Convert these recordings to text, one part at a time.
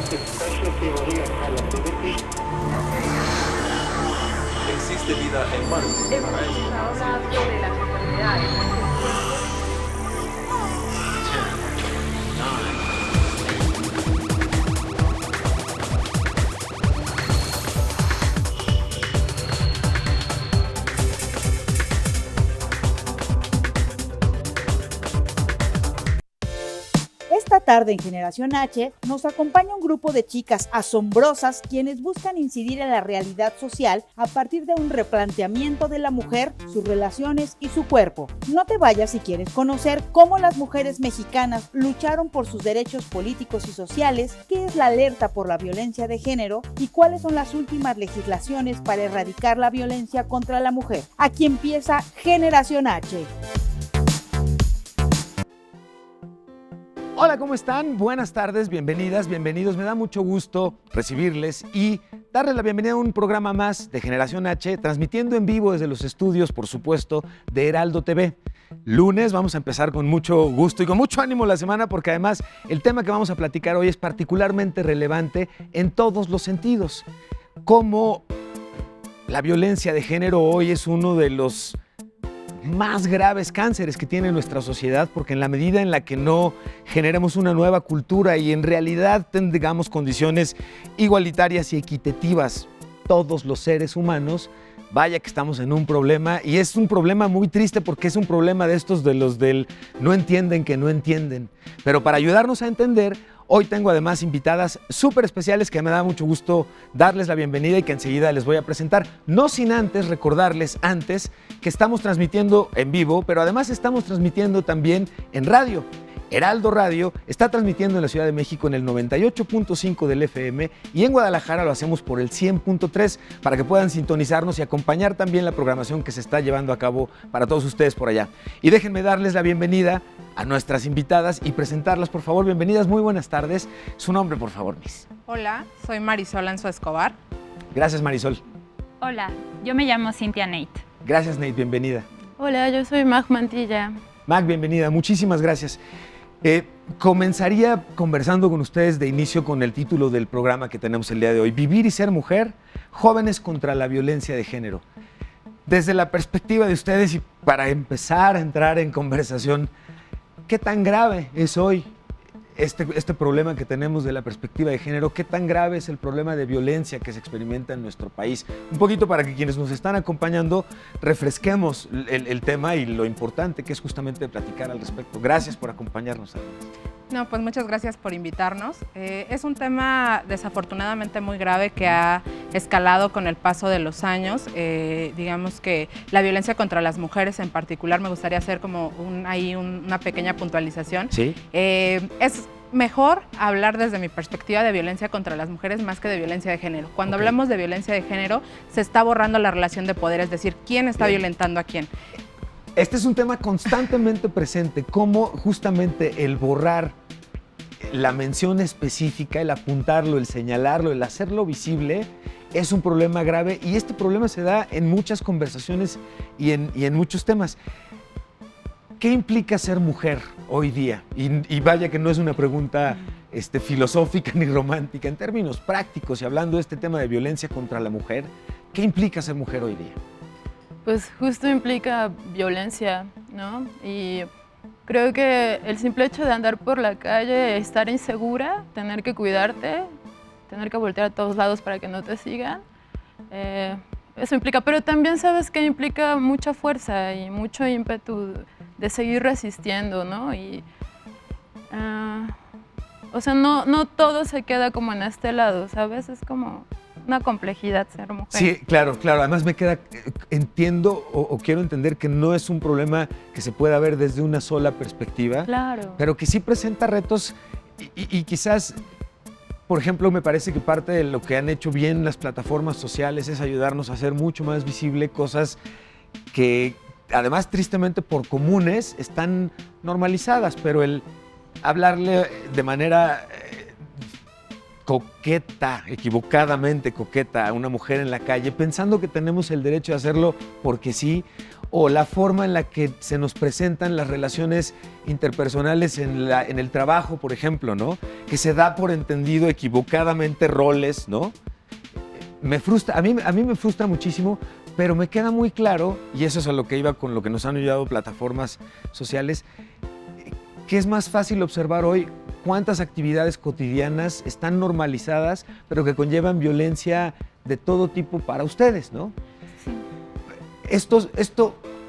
Existe vida en Marte. Hemos estado hablando de las enfermedades. Esta tarde en Generación H nos acompaña un grupo de chicas asombrosas quienes buscan incidir en la realidad social a partir de un replanteamiento de la mujer, sus relaciones y su cuerpo. No te vayas si quieres conocer cómo las mujeres mexicanas lucharon por sus derechos políticos y sociales, qué es la alerta por la violencia de género y cuáles son las últimas legislaciones para erradicar la violencia contra la mujer. Aquí empieza Generación H. Hola, ¿cómo están? Buenas tardes, bienvenidas, bienvenidos. Me da mucho gusto recibirles y darles la bienvenida a un programa más de Generación H, transmitiendo en vivo desde los estudios, por supuesto, de Heraldo TV. Lunes vamos a empezar con mucho gusto y con mucho ánimo la semana porque además el tema que vamos a platicar hoy es particularmente relevante en todos los sentidos. Cómo la violencia de género hoy es uno de los más graves cánceres que tiene nuestra sociedad, porque en la medida en la que no generemos una nueva cultura y en realidad tengamos condiciones igualitarias y equitativas todos los seres humanos, vaya que estamos en un problema, y es un problema muy triste porque es un problema de estos de los del no entienden que no entienden. Pero para ayudarnos a entender, hoy tengo además invitadas súper especiales que me da mucho gusto darles la bienvenida y que enseguida les voy a presentar. No sin antes recordarles que estamos transmitiendo en vivo, pero además estamos transmitiendo también en radio. Heraldo Radio está transmitiendo en la Ciudad de México en el 98.5 del FM y en Guadalajara lo hacemos por el 100.3 para que puedan sintonizarnos y acompañar también la programación que se está llevando a cabo para todos ustedes por allá. Y déjenme darles la bienvenida a nuestras invitadas y presentarlas, por favor. Bienvenidas, muy buenas tardes. Su nombre, por favor, Miss. Hola, soy Marisol Anzo Escobar. Gracias, Marisol. Hola, yo me llamo Cynthia Nate. Gracias, Nate, bienvenida. Hola, yo soy Mag Mantilla. Mag, bienvenida, muchísimas gracias. Comenzaría conversando con ustedes de inicio con el título del programa que tenemos el día de hoy, Vivir y ser mujer, jóvenes contra la violencia de género. Desde la perspectiva de ustedes y para empezar a entrar en conversación, ¿qué tan grave es hoy este problema que tenemos de la perspectiva de género? ¿Qué tan grave es el problema de violencia que se experimenta en nuestro país? Un poquito para que quienes nos están acompañando refresquemos el tema y lo importante que es justamente platicar al respecto. Gracias por acompañarnos. No, pues muchas gracias por invitarnos. Es un tema desafortunadamente muy grave que ha escalado con el paso de los años. Digamos que la violencia contra las mujeres en particular, me gustaría hacer como una pequeña puntualización. ¿Sí? Es mejor hablar desde mi perspectiva de violencia contra las mujeres más que de violencia de género. Cuando hablamos de violencia de género, se está borrando la relación de poder, es decir, quién está violentando a quién. Este es un tema constantemente presente, cómo justamente el borrar la mención específica, el apuntarlo, el señalarlo, el hacerlo visible, es un problema grave y este problema se da en muchas conversaciones y en muchos temas. ¿Qué implica ser mujer hoy día? Y vaya que no es una pregunta filosófica ni romántica, en términos prácticos y hablando de este tema de violencia contra la mujer, ¿qué implica ser mujer hoy día? Pues justo implica violencia, ¿no? Y creo que el simple hecho de andar por la calle, estar insegura, tener que cuidarte, tener que voltear a todos lados para que no te sigan, eso implica. Pero también sabes que implica mucha fuerza y mucho ímpetu de seguir resistiendo, ¿no? Y, o sea, no todo se queda como en este lado, ¿sabes? Es como una complejidad ser mujer. Sí, claro. Además entiendo o quiero entender que no es un problema que se pueda ver desde una sola perspectiva. Claro. Pero que sí presenta retos y quizás, por ejemplo, me parece que parte de lo que han hecho bien las plataformas sociales es ayudarnos a hacer mucho más visible cosas que, además, tristemente por comunes, están normalizadas, pero el hablarle de manera coqueta, equivocadamente coqueta a una mujer en la calle, pensando que tenemos el derecho de hacerlo porque sí, o la forma en la que se nos presentan las relaciones interpersonales en el trabajo, por ejemplo, ¿no? Que se da por entendido equivocadamente roles, ¿no? Me frustra, a mí me frustra muchísimo, pero me queda muy claro, y eso es a lo que iba con lo que nos han ayudado plataformas sociales, que es más fácil observar hoy cuántas actividades cotidianas están normalizadas, pero que conllevan violencia de todo tipo para ustedes, ¿no?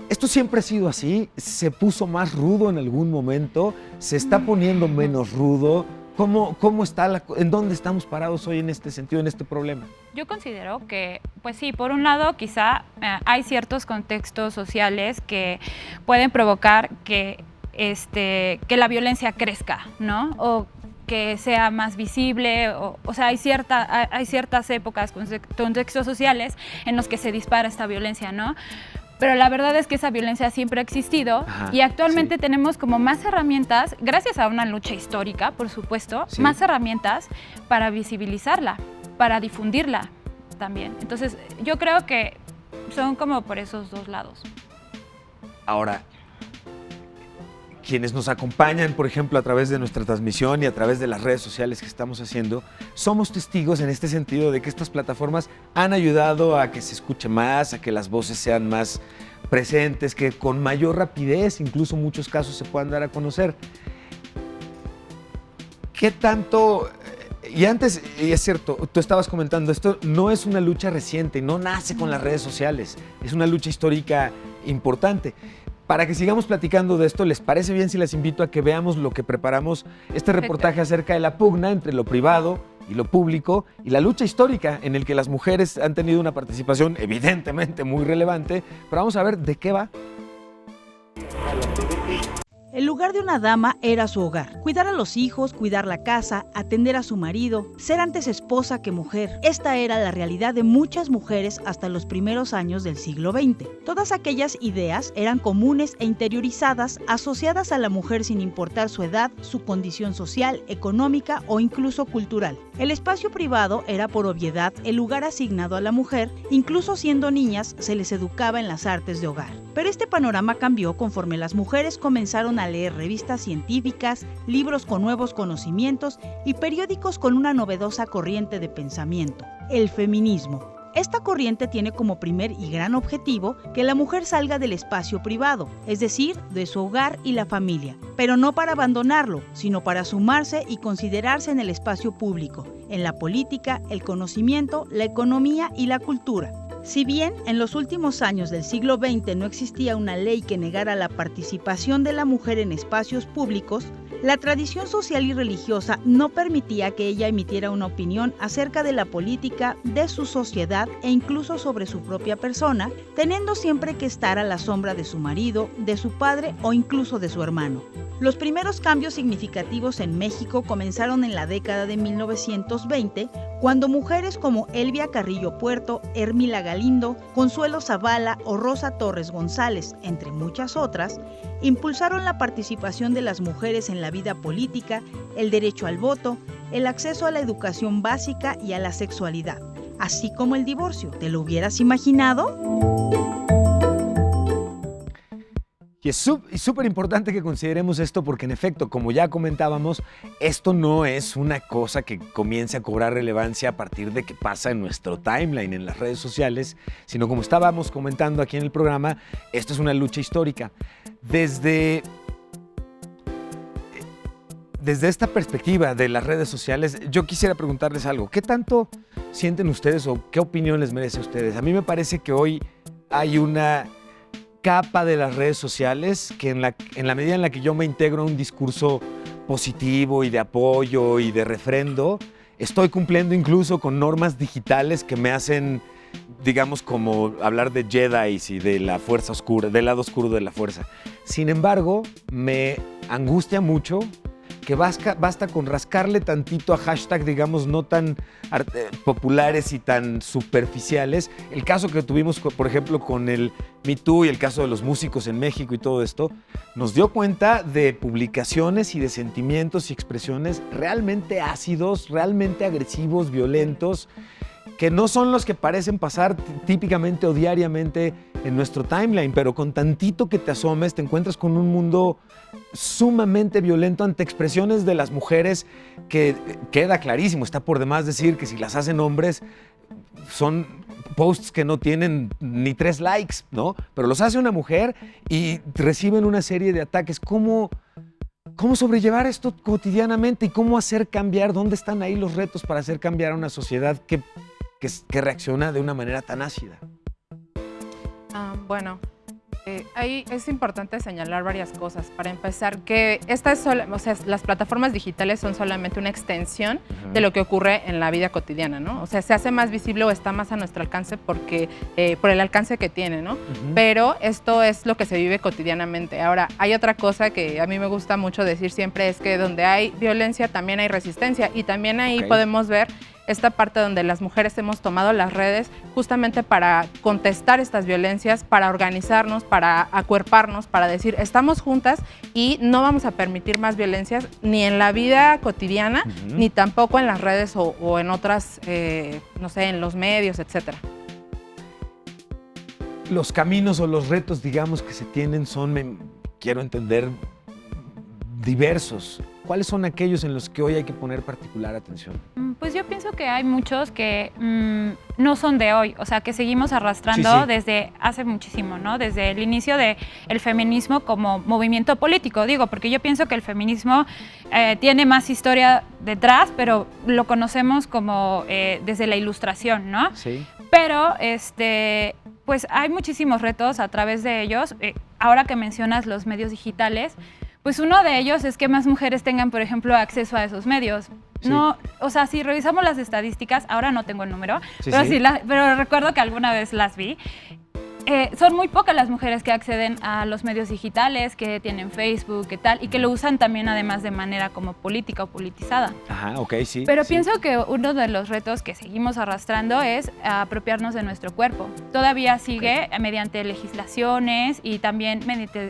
Esto siempre ha sido así, se puso más rudo en algún momento, se está poniendo menos rudo. ¿Cómo está en dónde estamos parados hoy en este sentido, en este problema? Yo considero que, pues sí, por un lado quizá hay ciertos contextos sociales que pueden provocar que la violencia crezca, ¿no? O que sea más visible, o sea, hay ciertas épocas, contextos sociales en los que se dispara esta violencia, ¿no? Pero la verdad es que esa violencia siempre ha existido. Ajá, y actualmente tenemos como más herramientas, gracias a una lucha histórica, por supuesto, más herramientas para visibilizarla, para difundirla también. Entonces, yo creo que son como por esos dos lados. Ahora, quienes nos acompañan, por ejemplo, a través de nuestra transmisión y a través de las redes sociales que estamos haciendo, somos testigos en este sentido de que estas plataformas han ayudado a que se escuche más, a que las voces sean más presentes, que con mayor rapidez, incluso en muchos casos, se puedan dar a conocer. ¿Qué tanto? Y antes, y es cierto, tú estabas comentando, esto no es una lucha reciente, no nace con las redes sociales, es una lucha histórica importante. Para que sigamos platicando de esto, ¿les parece bien si les invito a que veamos lo que preparamos, este reportaje acerca de la pugna entre lo privado y lo público y la lucha histórica en el que las mujeres han tenido una participación evidentemente muy relevante, pero vamos a ver de qué va? El lugar de una dama era su hogar. Cuidar a los hijos, cuidar la casa, atender a su marido, ser antes esposa que mujer. Esta era la realidad de muchas mujeres hasta los primeros años del siglo XX. Todas aquellas ideas eran comunes e interiorizadas, asociadas a la mujer sin importar su edad, su condición social, económica o incluso cultural. El espacio privado era por obviedad el lugar asignado a la mujer, incluso siendo niñas se les educaba en las artes de hogar. Pero este panorama cambió conforme las mujeres comenzaron a leer revistas científicas, libros con nuevos conocimientos y periódicos con una novedosa corriente de pensamiento, el feminismo. Esta corriente tiene como primer y gran objetivo que la mujer salga del espacio privado, es decir, de su hogar y la familia, pero no para abandonarlo, sino para sumarse y considerarse en el espacio público, en la política, el conocimiento, la economía y la cultura. Si bien en los últimos años del siglo XX no existía una ley que negara la participación de la mujer en espacios públicos, la tradición social y religiosa no permitía que ella emitiera una opinión acerca de la política, de su sociedad e incluso sobre su propia persona, teniendo siempre que estar a la sombra de su marido, de su padre o incluso de su hermano. Los primeros cambios significativos en México comenzaron en la década de 1920, cuando mujeres como Elvia Carrillo Puerto, Hermila Galindo, Consuelo Zavala o Rosa Torres González, entre muchas otras, impulsaron la participación de las mujeres en la vida política, el derecho al voto, el acceso a la educación básica y a la sexualidad, así como el divorcio. ¿Te lo hubieras imaginado? Y es súper importante que consideremos esto porque, en efecto, como ya comentábamos, esto no es una cosa que comience a cobrar relevancia a partir de que pasa en nuestro timeline, en las redes sociales, sino, como estábamos comentando aquí en el programa, esto es una lucha histórica. Desde esta perspectiva de las redes sociales, yo quisiera preguntarles algo. ¿Qué tanto sienten ustedes o qué opinión les merece a ustedes? A mí me parece que hoy hay una capa de las redes sociales que en la medida en la que yo me integro a un discurso positivo y de apoyo y de refrendo, estoy cumpliendo incluso con normas digitales que me hacen, digamos, como hablar de Jedis y de la fuerza oscura, del lado oscuro de la fuerza. Sin embargo, me angustia mucho que basta con rascarle tantito a hashtag, digamos, no tan populares y tan superficiales. El caso que tuvimos, por ejemplo, con el Me Too y el caso de los músicos en México y todo esto, nos dio cuenta de publicaciones y de sentimientos y expresiones realmente ácidos, realmente agresivos, violentos, que no son los que parecen pasar típicamente o diariamente en nuestro timeline, pero con tantito que te asomes te encuentras con un mundo sumamente violento ante expresiones de las mujeres que queda clarísimo, está por demás decir que si las hacen hombres son posts que no tienen ni 3 likes, ¿no? Pero los hace una mujer y reciben una serie de ataques. ¿Cómo sobrellevar esto cotidianamente y cómo hacer cambiar? ¿Dónde están ahí los retos para hacer cambiar a una sociedad que reacciona de una manera tan ácida? Bueno, ahí es importante señalar varias cosas. Para empezar, que las plataformas digitales son solamente una extensión de lo que ocurre en la vida cotidiana, ¿no? O sea, se hace más visible o está más a nuestro alcance por el alcance que tiene, ¿no? Pero esto es lo que se vive cotidianamente. Ahora, hay otra cosa que a mí me gusta mucho decir siempre, es que donde hay violencia también hay resistencia, y también ahí podemos ver esta parte donde las mujeres hemos tomado las redes justamente para contestar estas violencias, para organizarnos, para acuerparnos, para decir estamos juntas y no vamos a permitir más violencias ni en la vida cotidiana, ni tampoco en las redes o en otras, no sé, en los medios, etcétera. Los caminos o los retos, digamos, que se tienen son, quiero entender, diversos. ¿Cuáles son aquellos en los que hoy hay que poner particular atención? Pues yo pienso que hay muchos que no son de hoy, o sea, que seguimos arrastrando desde hace muchísimo, ¿no? Desde el inicio del feminismo como movimiento político, digo, porque yo pienso que el feminismo tiene más historia detrás, pero lo conocemos como desde la Ilustración, ¿no? Sí. Pero, pues hay muchísimos retos a través de ellos. Ahora que mencionas los medios digitales, pues uno de ellos es que más mujeres tengan, por ejemplo, acceso a esos medios. Sí. No, o sea, si revisamos las estadísticas, ahora no tengo el número, pero recuerdo que alguna vez las vi. Son muy pocas las mujeres que acceden a los medios digitales, que tienen Facebook, que tal, y que lo usan también además de manera como política o politizada. Ajá, ok, sí. Pero pienso que uno de los retos que seguimos arrastrando es apropiarnos de nuestro cuerpo. Todavía sigue mediante legislaciones y también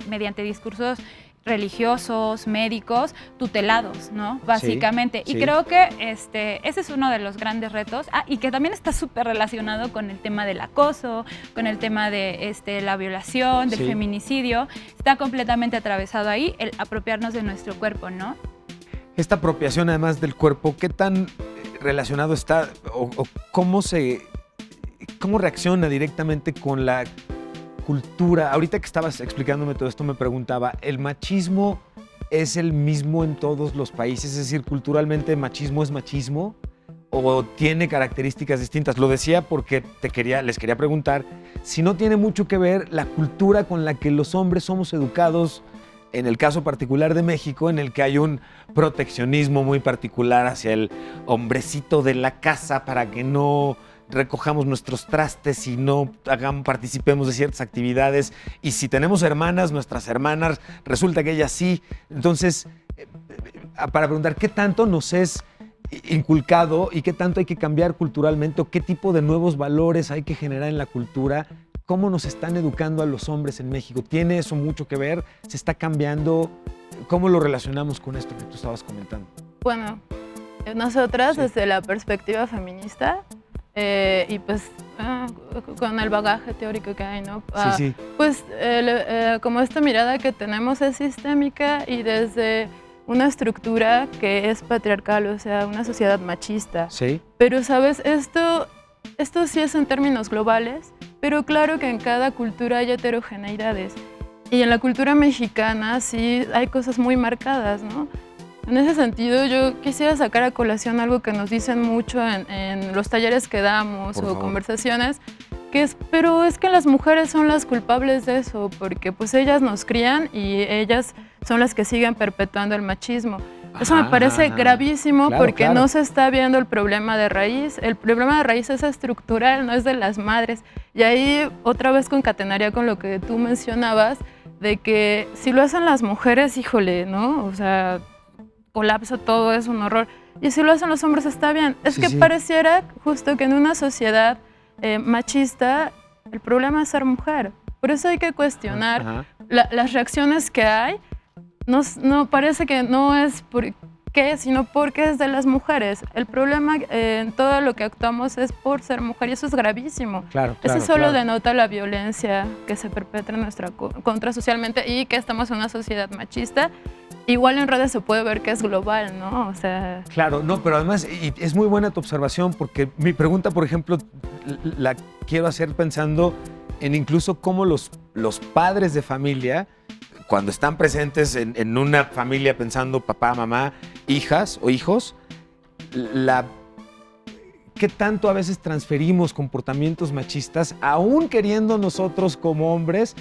mediante discursos religiosos, médicos, tutelados, ¿no? Básicamente. Sí, y creo que ese es uno de los grandes retos, y que también está súper relacionado con el tema del acoso, con el tema de la violación, del feminicidio. Está completamente atravesado ahí el apropiarnos de nuestro cuerpo, ¿no? Esta apropiación, además del cuerpo, ¿qué tan relacionado está o cómo reacciona directamente con la cultura? Ahorita que estabas explicándome todo esto, me preguntaba, ¿el machismo es el mismo en todos los países? Es decir, ¿culturalmente machismo es machismo o tiene características distintas? Lo decía porque les quería preguntar si no tiene mucho que ver la cultura con la que los hombres somos educados, en el caso particular de México, en el que hay un proteccionismo muy particular hacia el hombrecito de la casa para que no recojamos nuestros trastes y no participemos de ciertas actividades, y si tenemos hermanas, nuestras hermanas, resulta que ellas sí. Entonces, para preguntar qué tanto nos es inculcado y qué tanto hay que cambiar culturalmente, o qué tipo de nuevos valores hay que generar en la cultura, cómo nos están educando a los hombres en México. ¿Tiene eso mucho que ver? ¿Se está cambiando? ¿Cómo lo relacionamos con esto que tú estabas comentando? Bueno, nosotras desde la perspectiva feminista, y pues con el bagaje teórico que hay, ¿no? Pues como esta mirada que tenemos es sistémica y desde una estructura que es patriarcal, o sea, una sociedad machista. Sí. Pero, ¿sabes? Esto sí es en términos globales, pero claro que en cada cultura hay heterogeneidades. Y en la cultura mexicana sí hay cosas muy marcadas, ¿no? En ese sentido, yo quisiera sacar a colación algo que nos dicen mucho en los talleres que damos o conversaciones, pero es que las mujeres son las culpables de eso, porque pues ellas nos crían y ellas son las que siguen perpetuando el machismo. Eso me parece gravísimo, porque no se está viendo el problema de raíz. El problema de raíz es estructural, no es de las madres. Y ahí otra vez concatenaría con lo que tú mencionabas, de que si lo hacen las mujeres, híjole, ¿no? O sea, colapsa todo, es un horror. Y si lo hacen los hombres está bien. Es que pareciera justo que en una sociedad machista el problema es ser mujer. Por eso hay que cuestionar las reacciones que hay. No parece que no es porque qué, sino porque es de las mujeres. El problema en todo lo que actuamos es por ser mujer y eso es gravísimo. Claro, Eso solo claro. denota la violencia que se perpetra en nuestra contra socialmente y que estamos en una sociedad machista. Igual en redes se puede ver que es global, ¿no? O sea, Claro, no, pero además y es muy buena tu observación porque mi pregunta, por ejemplo, la quiero hacer pensando en incluso cómo los padres de familia, cuando están presentes en una familia pensando papá, mamá, hijas o hijos, qué tanto a veces transferimos comportamientos machistas, aún queriendo nosotros como hombres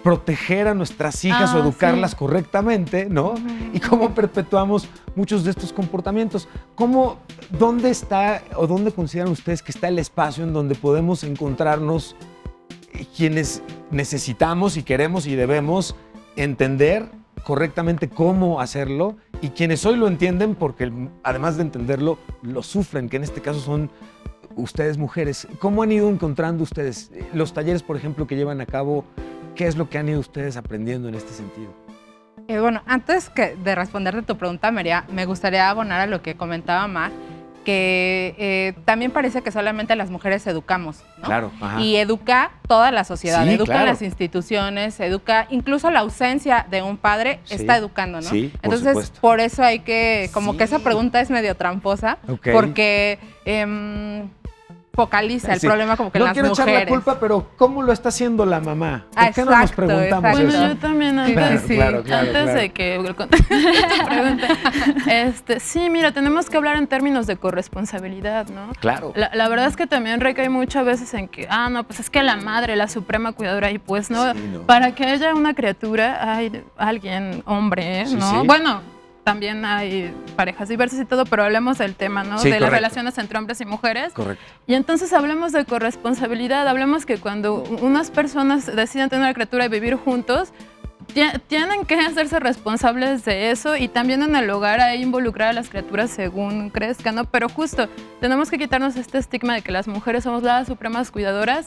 proteger a nuestras hijas o educarlas correctamente, ¿no? Y cómo perpetuamos muchos de estos comportamientos. ¿Dónde está o dónde consideran ustedes que está el espacio en donde podemos encontrarnos quienes necesitamos y queremos y debemos entender correctamente cómo hacerlo y quienes hoy lo entienden porque además de entenderlo, lo sufren, que en este caso son ustedes mujeres? ¿Cómo han ido encontrando ustedes los talleres, por ejemplo, que llevan a cabo? ¿Qué es lo que han ido ustedes aprendiendo en este sentido? Bueno, antes de responderte tu pregunta, María, me gustaría abonar a lo que comentaba Mar, que también parece que solamente las mujeres educamos, ¿no? Claro, ajá. Y educa toda la sociedad, Sí, educa claro. las instituciones, educa, incluso la ausencia de un padre Sí, está educando, ¿no? sí, por Entonces, supuesto. por eso hay que, como Sí. que esa pregunta es medio tramposa, Ok. porque focaliza el Sí. problema como que no las quiero mujeres. echar la culpa, pero ¿cómo lo está haciendo la mamá? ¿Por qué no nos Exacto, preguntamos exacto. bueno, eso? yo también antes, Claro, claro, antes claro. de que conteste tu pregunta, sí, mira, tenemos que hablar en términos de corresponsabilidad, ¿no? Claro. La verdad es que también recae muchas veces en que, no, pues es que la madre, la suprema cuidadora, y pues no, Sí, no. para que haya una criatura hay alguien, hombre, Sí, ¿no? sí. Bueno, también hay parejas diversas y todo, pero hablemos del tema, ¿no? Sí, de las correcto. relaciones entre hombres y mujeres. Correcto. Y entonces hablemos de corresponsabilidad, hablemos que cuando unas personas deciden tener una criatura y vivir juntos, tienen que hacerse responsables de eso y también en el hogar hay involucrar a las criaturas según crezcan, ¿no? Pero justo tenemos que quitarnos este estigma de que las mujeres somos las supremas cuidadoras,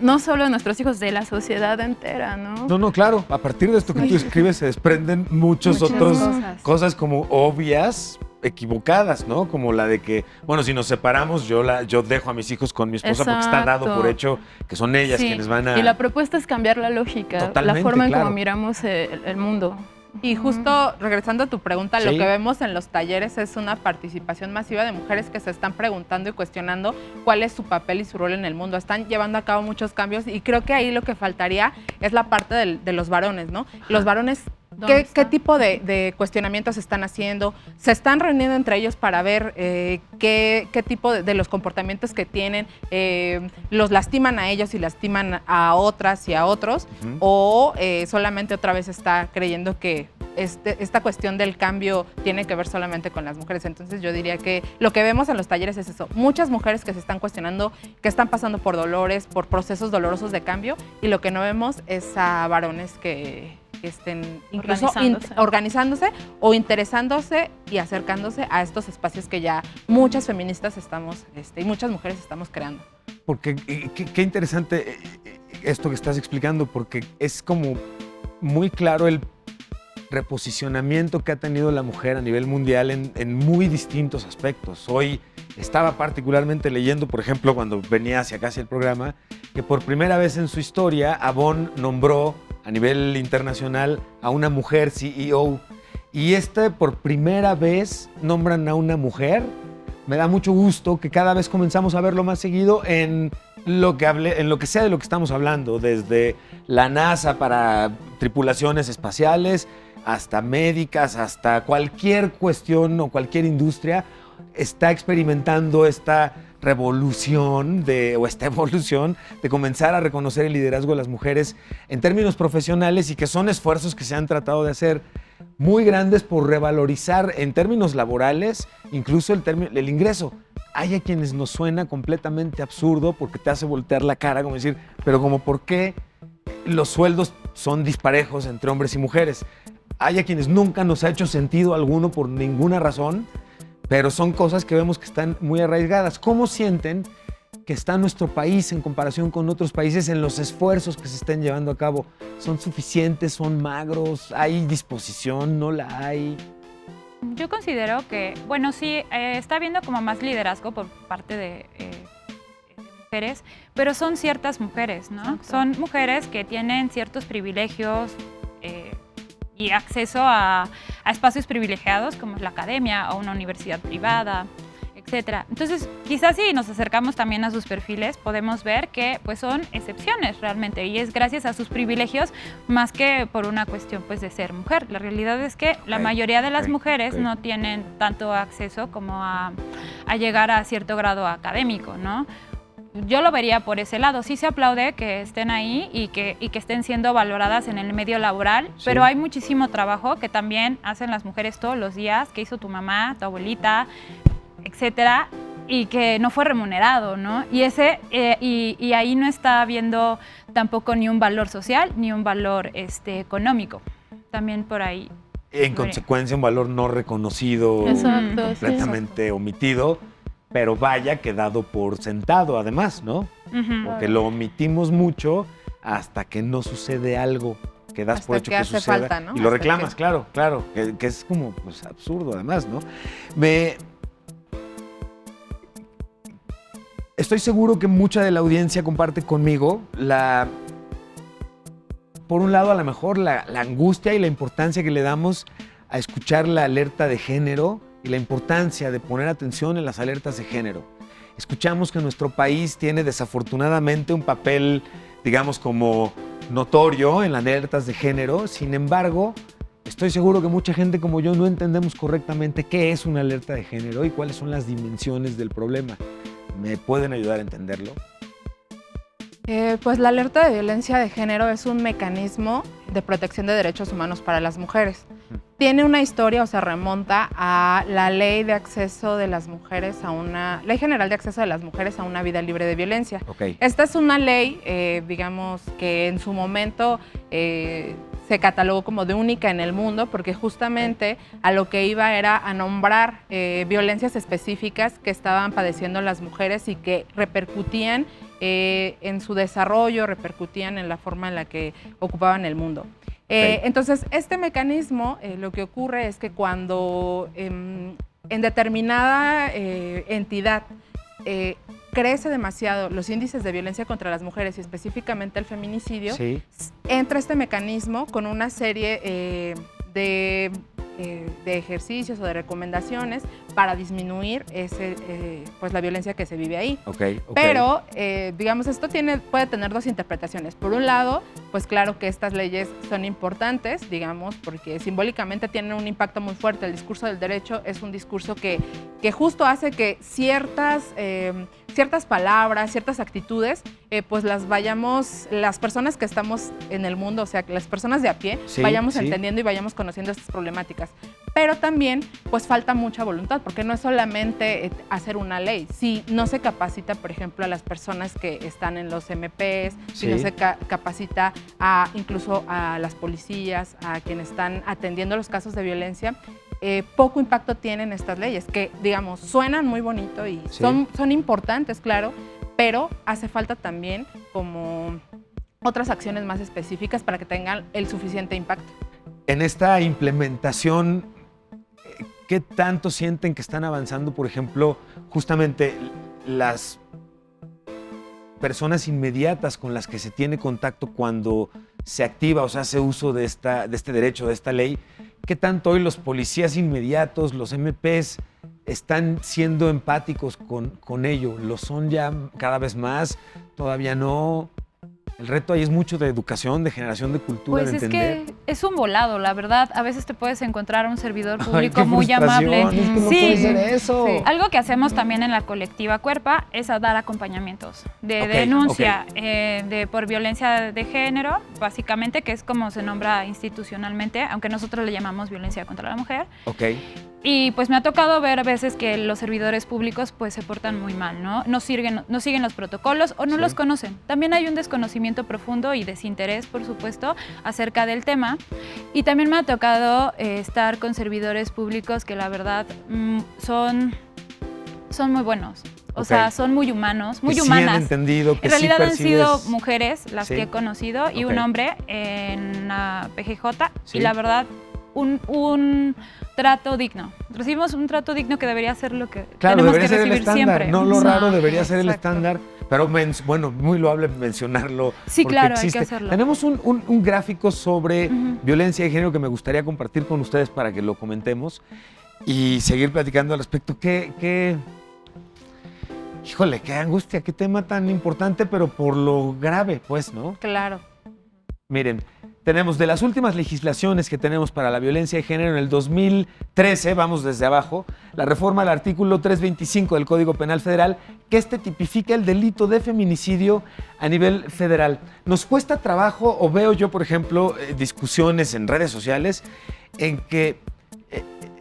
no solo de nuestros hijos, de la sociedad entera, ¿no? No, claro. A partir de esto que tú escribes se desprenden muchas otras cosas como obvias, equivocadas, ¿no? Como la de que, bueno, si nos separamos, yo dejo a mis hijos con mi esposa porque está dado Exacto. por hecho que son ellas Sí. quienes van a... Y la propuesta es cambiar la lógica, Totalmente, la forma en claro. cómo miramos el mundo. Y justo regresando a tu pregunta, lo Sí. que vemos en los talleres es una participación masiva de mujeres que se están preguntando y cuestionando cuál es su papel y su rol en el mundo. Están llevando a cabo muchos cambios y creo que ahí lo que faltaría es la parte de los varones, ¿no? Los varones, ¿qué tipo de cuestionamientos están haciendo? ¿Se están reuniendo entre ellos para ver qué tipo de los comportamientos que tienen los lastiman a ellos y lastiman a otras y a otros? Ujú. ¿O solamente otra vez está creyendo que esta cuestión del cambio tiene que ver solamente con las mujeres? Entonces yo diría que lo que vemos en los talleres es eso, muchas mujeres que se están cuestionando, que están pasando por dolores, por procesos dolorosos de cambio, y lo que no vemos es a varones que estén incluso organizándose o interesándose y acercándose a estos espacios que ya muchas feministas estamos y muchas mujeres estamos creando. Porque qué interesante esto que estás explicando, porque es como muy claro el reposicionamiento que ha tenido la mujer a nivel mundial en muy distintos aspectos. Hoy estaba particularmente leyendo, por ejemplo, cuando venía hacia acá hacia el programa, que por primera vez en su historia Avon nombró a nivel internacional a una mujer CEO y por primera vez nombran a una mujer. Me da mucho gusto que cada vez comenzamos a verlo más seguido en lo que sea de lo que estamos hablando, desde la NASA para tripulaciones espaciales, hasta médicas, hasta cualquier cuestión o cualquier industria está experimentando esta revolución o esta evolución de comenzar a reconocer el liderazgo de las mujeres en términos profesionales y que son esfuerzos que se han tratado de hacer muy grandes por revalorizar en términos laborales incluso el ingreso. Hay a quienes nos suena completamente absurdo porque te hace voltear la cara, como decir, pero como ¿por qué los sueldos son disparejos entre hombres y mujeres? Hay a quienes nunca nos ha hecho sentido alguno por ninguna razón, pero son cosas que vemos que están muy arraigadas. ¿Cómo sienten que está nuestro país en comparación con otros países en los esfuerzos que se estén llevando a cabo? ¿Son suficientes? ¿Son magros? ¿Hay disposición? ¿No la hay? Yo considero que, bueno, sí, está habiendo como más liderazgo por parte de mujeres, pero son ciertas mujeres, ¿no? Exacto. Son mujeres que tienen ciertos privilegios y acceso a espacios privilegiados como es la academia o una universidad privada, etcétera. Entonces, quizás si nos acercamos también a sus perfiles, podemos ver que pues son excepciones realmente y es gracias a sus privilegios más que por una cuestión pues de ser mujer. La realidad es que la mayoría de las mujeres no tienen tanto acceso como a llegar a cierto grado académico, ¿no? Yo lo vería por ese lado. Sí se aplaude que estén ahí y que estén siendo valoradas en el medio laboral, pero hay muchísimo trabajo que también hacen las mujeres todos los días, que hizo tu mamá, tu abuelita, etcétera, y que no fue remunerado, ¿no? Y y ahí no está habiendo tampoco ni un valor social ni un valor económico. También por ahí. En consecuencia, un valor no reconocido, Exacto, sí. completamente omitido, pero vaya, quedado por sentado además, ¿no? Ujú. Porque lo omitimos mucho hasta que no sucede algo que das Hasta por hecho que que hace suceda. falta, ¿no? Y lo Hasta reclamas, que- claro, que es como pues, absurdo además, ¿no? Estoy seguro que mucha de la audiencia comparte conmigo por un lado, a lo mejor la angustia y la importancia que le damos a escuchar la alerta de género y la importancia de poner atención en las alertas de género. Escuchamos que nuestro país tiene desafortunadamente un papel, digamos, como notorio en las alertas de género. Sin embargo, estoy seguro que mucha gente como yo no entendemos correctamente qué es una alerta de género y cuáles son las dimensiones del problema. ¿Me pueden ayudar a entenderlo? Pues la alerta de violencia de género es un mecanismo de protección de derechos humanos para las mujeres. Tiene una historia o se remonta a la ley de acceso de las mujeres Ley General de Acceso de las Mujeres a una Vida Libre de Violencia. Ok. Esta es una ley, digamos, que en su momento se catalogó como de única en el mundo porque justamente a lo que iba era a nombrar violencias específicas que estaban padeciendo las mujeres y que repercutían en su desarrollo, repercutían en la forma en la que ocupaban el mundo. Entonces, este mecanismo, lo que ocurre es que cuando en determinada entidad crece demasiado los índices de violencia contra las mujeres y específicamente el feminicidio, Sí. entra este mecanismo con una serie de ejercicios o de recomendaciones para disminuir pues la violencia que se vive ahí. Ok. Pero, digamos, esto puede tener dos interpretaciones. Por un lado, pues claro que estas leyes son importantes, digamos, porque simbólicamente tienen un impacto muy fuerte. El discurso del derecho es un discurso que justo hace que ciertas palabras, ciertas actitudes, pues las personas que estamos en el mundo, o sea, que las personas de a pie, Sí, vayamos sí. entendiendo y vayamos conociendo estas problemáticas. Pero también, pues falta mucha voluntad, porque no es solamente hacer una ley. Si no se capacita, por ejemplo, a las personas que están en los MPs, si no Sí. se capacita incluso a las policías, a quienes están atendiendo los casos de violencia, poco impacto tienen estas leyes, que, digamos, suenan muy bonito y Sí. son importantes, claro, pero hace falta también como otras acciones más específicas para que tengan el suficiente impacto. En esta implementación, ¿qué tanto sienten que están avanzando, por ejemplo, justamente las personas inmediatas con las que se tiene contacto cuando se activa o se hace uso de este derecho, de esta ley? ¿Qué tanto hoy los policías inmediatos, los MPs, están siendo empáticos con ello? ¿Lo son ya cada vez más? ¿Todavía no? El reto ahí es mucho de educación, de generación de cultura, Pues de es entender. que es un volado, la verdad. A veces te puedes encontrar a un servidor Ay, público qué muy frustración, amable. es que no Sí. puede ser eso. Sí. Algo que hacemos también en la colectiva Cuerpa es a dar acompañamientos de Ok, denuncia por violencia de género, básicamente, que es como se nombra institucionalmente, aunque nosotros le llamamos violencia contra la mujer. Ok. Y pues me ha tocado ver a veces que los servidores públicos pues se portan muy mal, ¿no? No siguen los protocolos o no Sí. los conocen. También hay un desconocimiento profundo y desinterés, por supuesto, acerca del tema. Y también me ha tocado estar con servidores públicos que la verdad son muy buenos. O Ok. sea, son muy humanos, muy Que sí humanas. han entendido, que En realidad sí han sido percibes- mujeres las Sí. que he conocido y Ok. un hombre en la PGJ. Sí. Y la verdad, un trato digno. Recibimos un trato digno que debería ser lo que Claro, tenemos debería que ser el recibir estándar, siempre. no lo raro debería ser el Exacto. estándar, pero bueno, muy loable mencionarlo. Sí, porque claro, hay que existe. hacerlo. Tenemos un gráfico sobre Ujú. violencia de género que me gustaría compartir con ustedes para que lo comentemos y seguir platicando al respecto. Híjole, qué angustia, qué tema tan importante, pero por lo grave, pues, ¿no? Claro. Miren, tenemos de las últimas legislaciones que tenemos para la violencia de género en el 2013, vamos desde abajo, la reforma al artículo 325 del Código Penal Federal, que tipifica el delito de feminicidio a nivel federal. Nos cuesta trabajo, o veo yo, por ejemplo, discusiones en redes sociales en que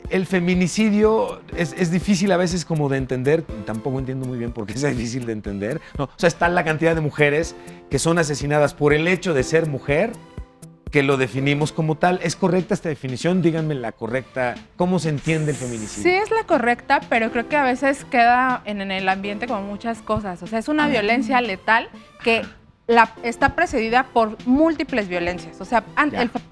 el feminicidio es difícil a veces como de entender, tampoco entiendo muy bien por qué es difícil de entender. No, o sea, está la cantidad de mujeres que son asesinadas por el hecho de ser mujer, que lo definimos como tal. ¿Es correcta esta definición? Díganme la correcta. ¿Cómo se entiende el feminicidio? Sí es la correcta, pero creo que a veces queda en el ambiente como muchas cosas. O sea, es una violencia letal que está precedida por múltiples violencias. O sea,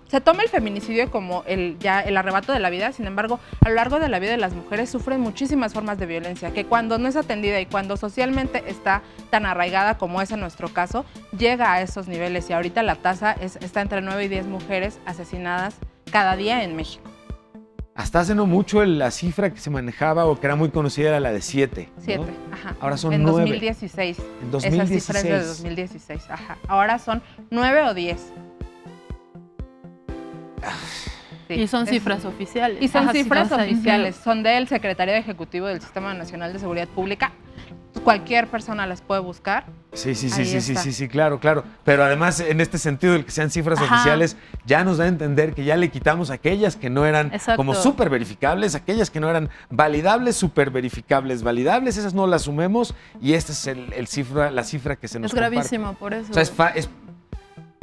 se toma el feminicidio como el arrebato de la vida, sin embargo, a lo largo de la vida de las mujeres sufren muchísimas formas de violencia, que cuando no es atendida y cuando socialmente está tan arraigada como es en nuestro caso, llega a esos niveles y ahorita la tasa está entre 9 y 10 mujeres asesinadas cada día en México. Hasta hace no mucho la cifra que se manejaba o que era muy conocida era la de 7. 7, ajá. Ahora son en 9. 2016. En 2016. Esas cifras de 2016, ajá. Ahora son 9 o 10. Sí, Y son cifras oficiales. Y son Ajá, sí, cifras vamos ahí. oficiales, son del Secretariado Ejecutivo del Sistema Nacional de Seguridad Pública. Cualquier persona las puede buscar. Sí, claro. Pero además, en este sentido, el que sean cifras Ajá. oficiales, ya nos da a entender que ya le quitamos aquellas que no eran Exacto. como súper verificables, aquellas que no eran validables, súper verificables, validables, esas no las sumemos y esta es la cifra que se nos Es comparte. gravísimo, por eso. O sea,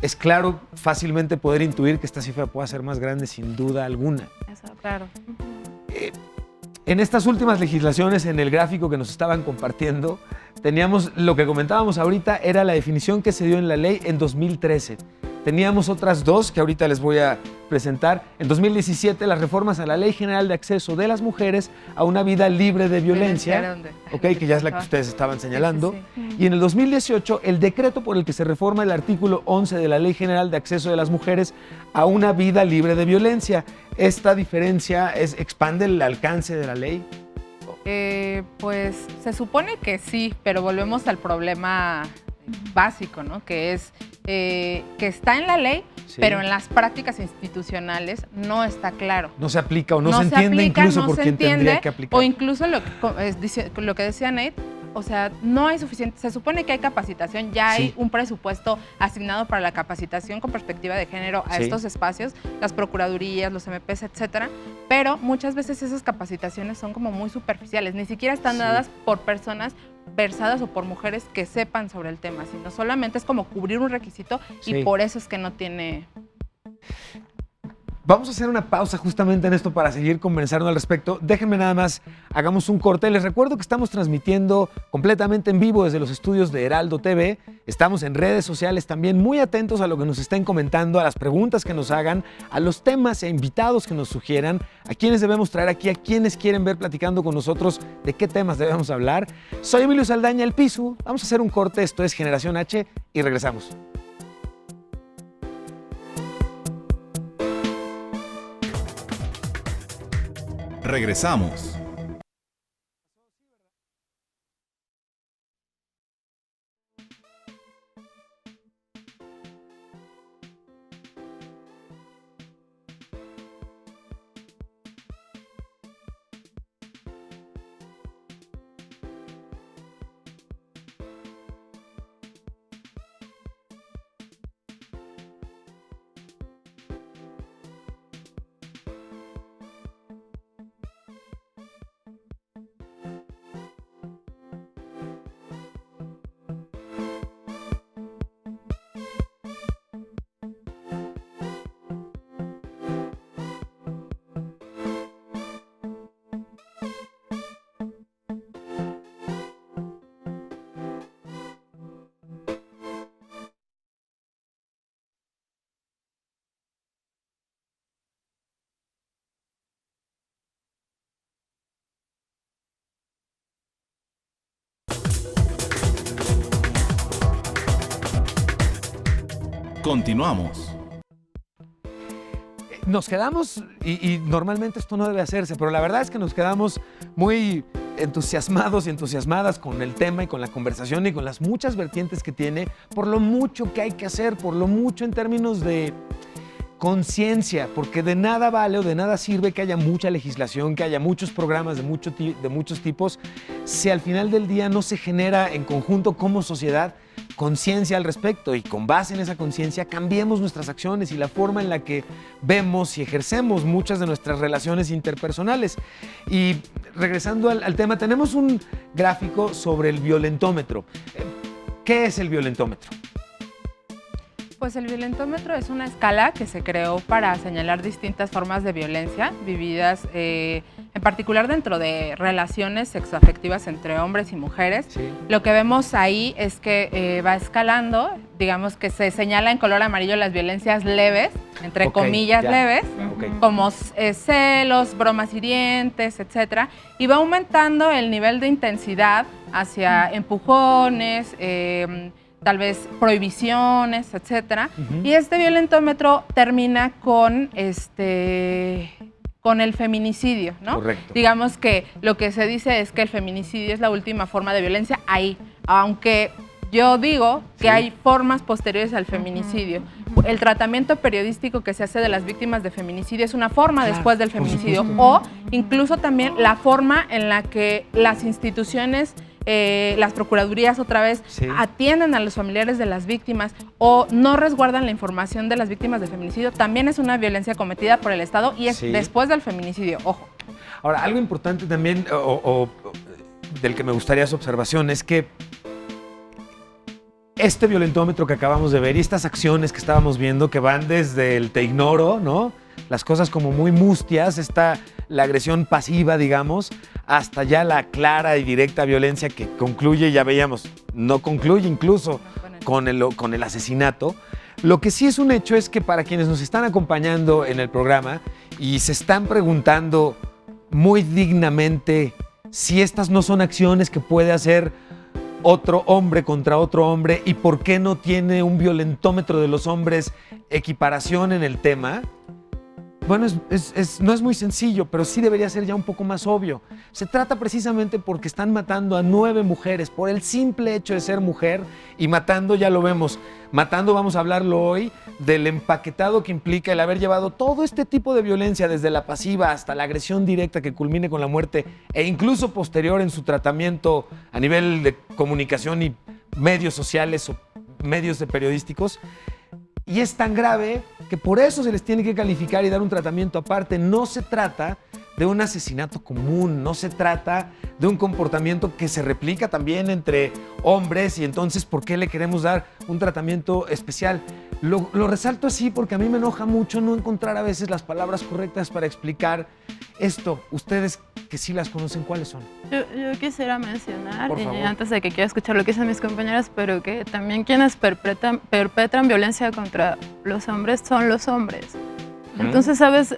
es claro, fácilmente poder intuir que esta cifra pueda ser más grande sin duda alguna. Exacto. Claro. En estas últimas legislaciones, en el gráfico que nos estaban compartiendo, teníamos lo que comentábamos ahorita, era la definición que se dio en la ley en 2013. Teníamos otras dos que ahorita les voy a presentar. En 2017, las reformas a la Ley General de Acceso de las Mujeres a una vida libre de violencia, que ya es la que ustedes estaban señalando. Sí. Y en el 2018, el decreto por el que se reforma el artículo 11 de la Ley General de Acceso de las Mujeres a una vida libre de violencia. ¿Esta diferencia expande el alcance de la ley? Pues se supone que sí, pero volvemos al problema básico, ¿no? Que es que está en la ley, Sí. pero en las prácticas institucionales no está claro. No se aplica o no se entiende aplica, incluso no por se quien entiende, tendría que aplicar. o incluso lo que decía Nate, o sea, no hay suficiente, se supone que hay capacitación, ya hay Sí. un presupuesto asignado para la capacitación con perspectiva de género a Sí. estos espacios, las procuradurías, los MPs, etcétera, pero muchas veces esas capacitaciones son como muy superficiales, ni siquiera están Sí. dadas por personas versadas o por mujeres que sepan sobre el tema, sino solamente es como cubrir un requisito Sí. y por eso es que no tiene... Vamos a hacer una pausa justamente en esto para seguir conversando al respecto. Déjenme nada más, hagamos un corte. Les recuerdo que estamos transmitiendo completamente en vivo desde los estudios de Heraldo TV. Estamos en redes sociales también, muy atentos a lo que nos estén comentando, a las preguntas que nos hagan, a los temas e invitados que nos sugieran, a quienes debemos traer aquí, a quienes quieren ver platicando con nosotros de qué temas debemos hablar. Soy Emilio Saldaña, el Pisu. Vamos a hacer un corte. Esto es Generación H y regresamos. Regresamos. Continuamos. Nos quedamos, y normalmente esto no debe hacerse, pero la verdad es que nos quedamos muy entusiasmados y entusiasmadas con el tema y con la conversación y con las muchas vertientes que tiene, por lo mucho que hay que hacer, por lo mucho en términos de conciencia, porque de nada vale o de nada sirve que haya mucha legislación, que haya muchos programas de muchos tipos, si al final del día no se genera en conjunto como sociedad conciencia al respecto, y con base en esa conciencia cambiemos nuestras acciones y la forma en la que vemos y ejercemos muchas de nuestras relaciones interpersonales. Y regresando al tema, tenemos un gráfico sobre el violentómetro. ¿Qué es el violentómetro? Pues el violentómetro es una escala que se creó para señalar distintas formas de violencia vividas, en particular dentro de relaciones sexoafectivas entre hombres y mujeres. Sí. Lo que vemos ahí es que va escalando, digamos que se señala en color amarillo las violencias leves, entre comillas ya. leves, Ok. como celos, bromas hirientes, etcétera, y va aumentando el nivel de intensidad hacia empujones, tal vez prohibiciones, etcétera. Y este violentómetro termina con el feminicidio, ¿no? Correcto. Digamos que lo que se dice es que el feminicidio es la última forma de violencia ahí, aunque yo digo que hay formas posteriores al feminicidio. El tratamiento periodístico que se hace de las víctimas de feminicidio es una forma después del feminicidio, o incluso también la forma en la que las instituciones, las procuradurías otra vez atienden a los familiares de las víctimas o no resguardan la información de las víctimas de feminicidio, también es una violencia cometida por el Estado y es después del feminicidio, ojo. Ahora, algo importante también, del que me gustaría su observación, es que este violentómetro que acabamos de ver y estas acciones que estábamos viendo, que van desde el te ignoro, ¿no? Las cosas como muy mustias, la agresión pasiva, digamos, hasta ya la clara y directa violencia que concluye, ya veíamos, no concluye incluso con el asesinato. Lo que sí es un hecho es que para quienes nos están acompañando en el programa y se están preguntando muy dignamente si estas no son acciones que puede hacer otro hombre contra otro hombre y por qué no tiene un violentómetro de los hombres equiparación en el tema. Bueno, no es muy sencillo, pero sí debería ser ya un poco más obvio. Se trata precisamente porque están matando a 9 mujeres por el simple hecho de ser mujer, y matando, ya lo vemos, matando, vamos a hablarlo hoy, del empaquetado que implica el haber llevado todo este tipo de violencia, desde la pasiva hasta la agresión directa que culmine con la muerte, e incluso posterior en su tratamiento a nivel de comunicación y medios sociales o medios periodísticos. Y es tan grave que por eso se les tiene que calificar y dar un tratamiento aparte. No se trata de un asesinato común, no se trata de un comportamiento que se replica también entre hombres, y entonces ¿por qué le queremos dar un tratamiento especial? Lo resalto así porque a mí me enoja mucho no encontrar a veces las palabras correctas para explicar esto. Ustedes que sí las conocen, ¿cuáles son? Yo quisiera mencionar, Por y favor. antes de que quiera escuchar lo que dicen mis compañeras, pero que también quienes perpetran violencia contra los hombres son los hombres. Entonces, ¿sabes?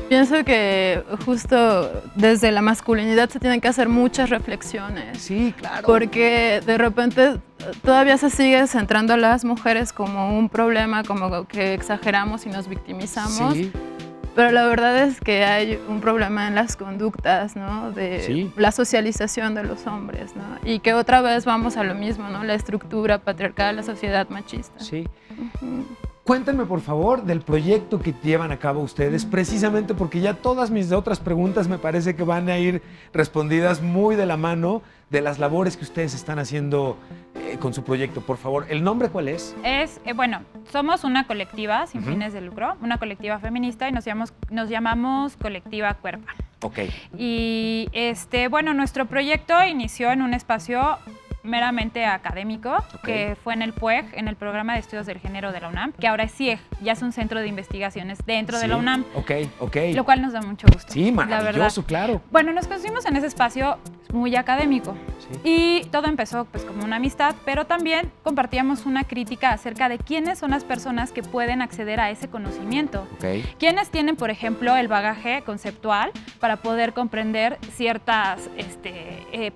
Pienso que justo desde la masculinidad se tienen que hacer muchas reflexiones. Sí, claro. Porque de repente todavía se sigue centrando a las mujeres como un problema, como que exageramos y nos victimizamos. Sí. Pero la verdad es que hay un problema en las conductas, ¿no? De la socialización de los hombres, ¿no? Y que otra vez vamos a lo mismo, ¿no? La estructura patriarcal, la sociedad machista. Sí. Cuéntenme, por favor, del proyecto que llevan a cabo ustedes, precisamente porque ya todas mis otras preguntas me parece que van a ir respondidas muy de la mano de las labores que ustedes están haciendo con su proyecto. Por favor, ¿el nombre cuál es? Bueno, somos una colectiva sin fines de lucro, una colectiva feminista, y nos llamamos Colectiva Cuerpa. Ok. Y bueno, nuestro proyecto inició en un espacio meramente académico, que fue en el PUEG, en el Programa de Estudios del Género de la UNAM, que ahora es CIEG, ya es un centro de investigaciones dentro de la UNAM. Ok. Lo cual nos da mucho gusto. Sí, la verdad. maravilloso, claro. Bueno, nos conocimos en ese espacio muy académico. Y todo empezó pues como una amistad, pero también compartíamos una crítica acerca de quiénes son las personas que pueden acceder a ese conocimiento. Quiénes tienen, por ejemplo, el bagaje conceptual para poder comprender ciertas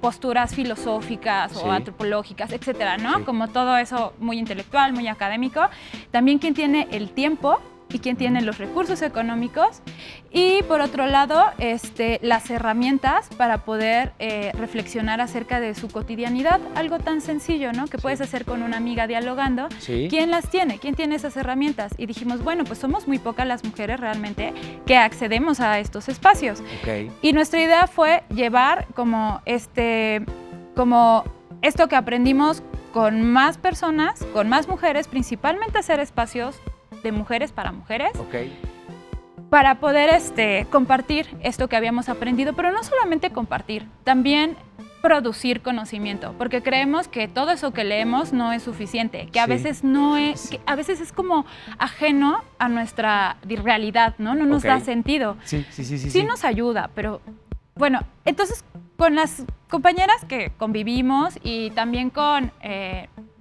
posturas filosóficas Sí. o antropológicas, etcétera, ¿no? Sí. Como todo eso muy intelectual, muy académico. También quién tiene el tiempo y quién tiene los recursos económicos. Y por otro lado, las herramientas para poder reflexionar acerca de su cotidianidad, algo tan sencillo, ¿no? Que puedes hacer con una amiga dialogando. Sí. ¿Quién las tiene? ¿Quién tiene esas herramientas? Y dijimos, bueno, pues somos muy pocas las mujeres realmente que accedemos a estos espacios. Ok. Y nuestra idea fue llevar como esto que aprendimos con más personas, con más mujeres, principalmente hacer espacios de mujeres para mujeres, Ok. para poder compartir esto que habíamos aprendido, pero no solamente compartir, también producir conocimiento, porque creemos que todo eso que leemos no es suficiente, que a Sí. veces no es, que a veces es como ajeno a nuestra realidad, ¿no? No nos Ok. da sentido. Sí nos ayuda, pero bueno, entonces con las compañeras que convivimos y también con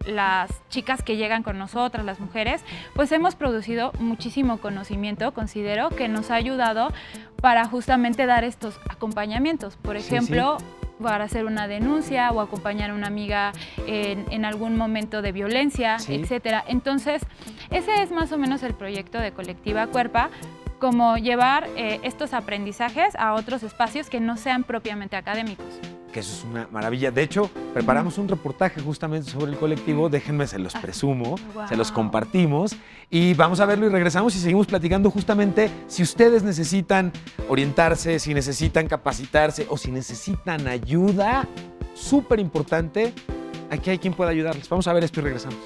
las chicas que llegan con nosotras, las mujeres, pues hemos producido muchísimo conocimiento, considero que nos ha ayudado para justamente dar estos acompañamientos. Por Sí, ejemplo, para hacer una denuncia o acompañar a una amiga en algún momento de violencia, Sí. etcétera. Entonces, ese es más o menos el proyecto de Colectiva Cuerpa, como llevar estos aprendizajes a otros espacios que no sean propiamente académicos. Que eso es una maravilla. De hecho, preparamos un reportaje justamente sobre el colectivo. Déjenme, se los presumo, se los Wow. compartimos y vamos a verlo y regresamos y seguimos platicando justamente si ustedes necesitan orientarse, si necesitan capacitarse o si necesitan ayuda. Súper importante. Aquí hay quien pueda ayudarles. Vamos a ver esto y regresamos.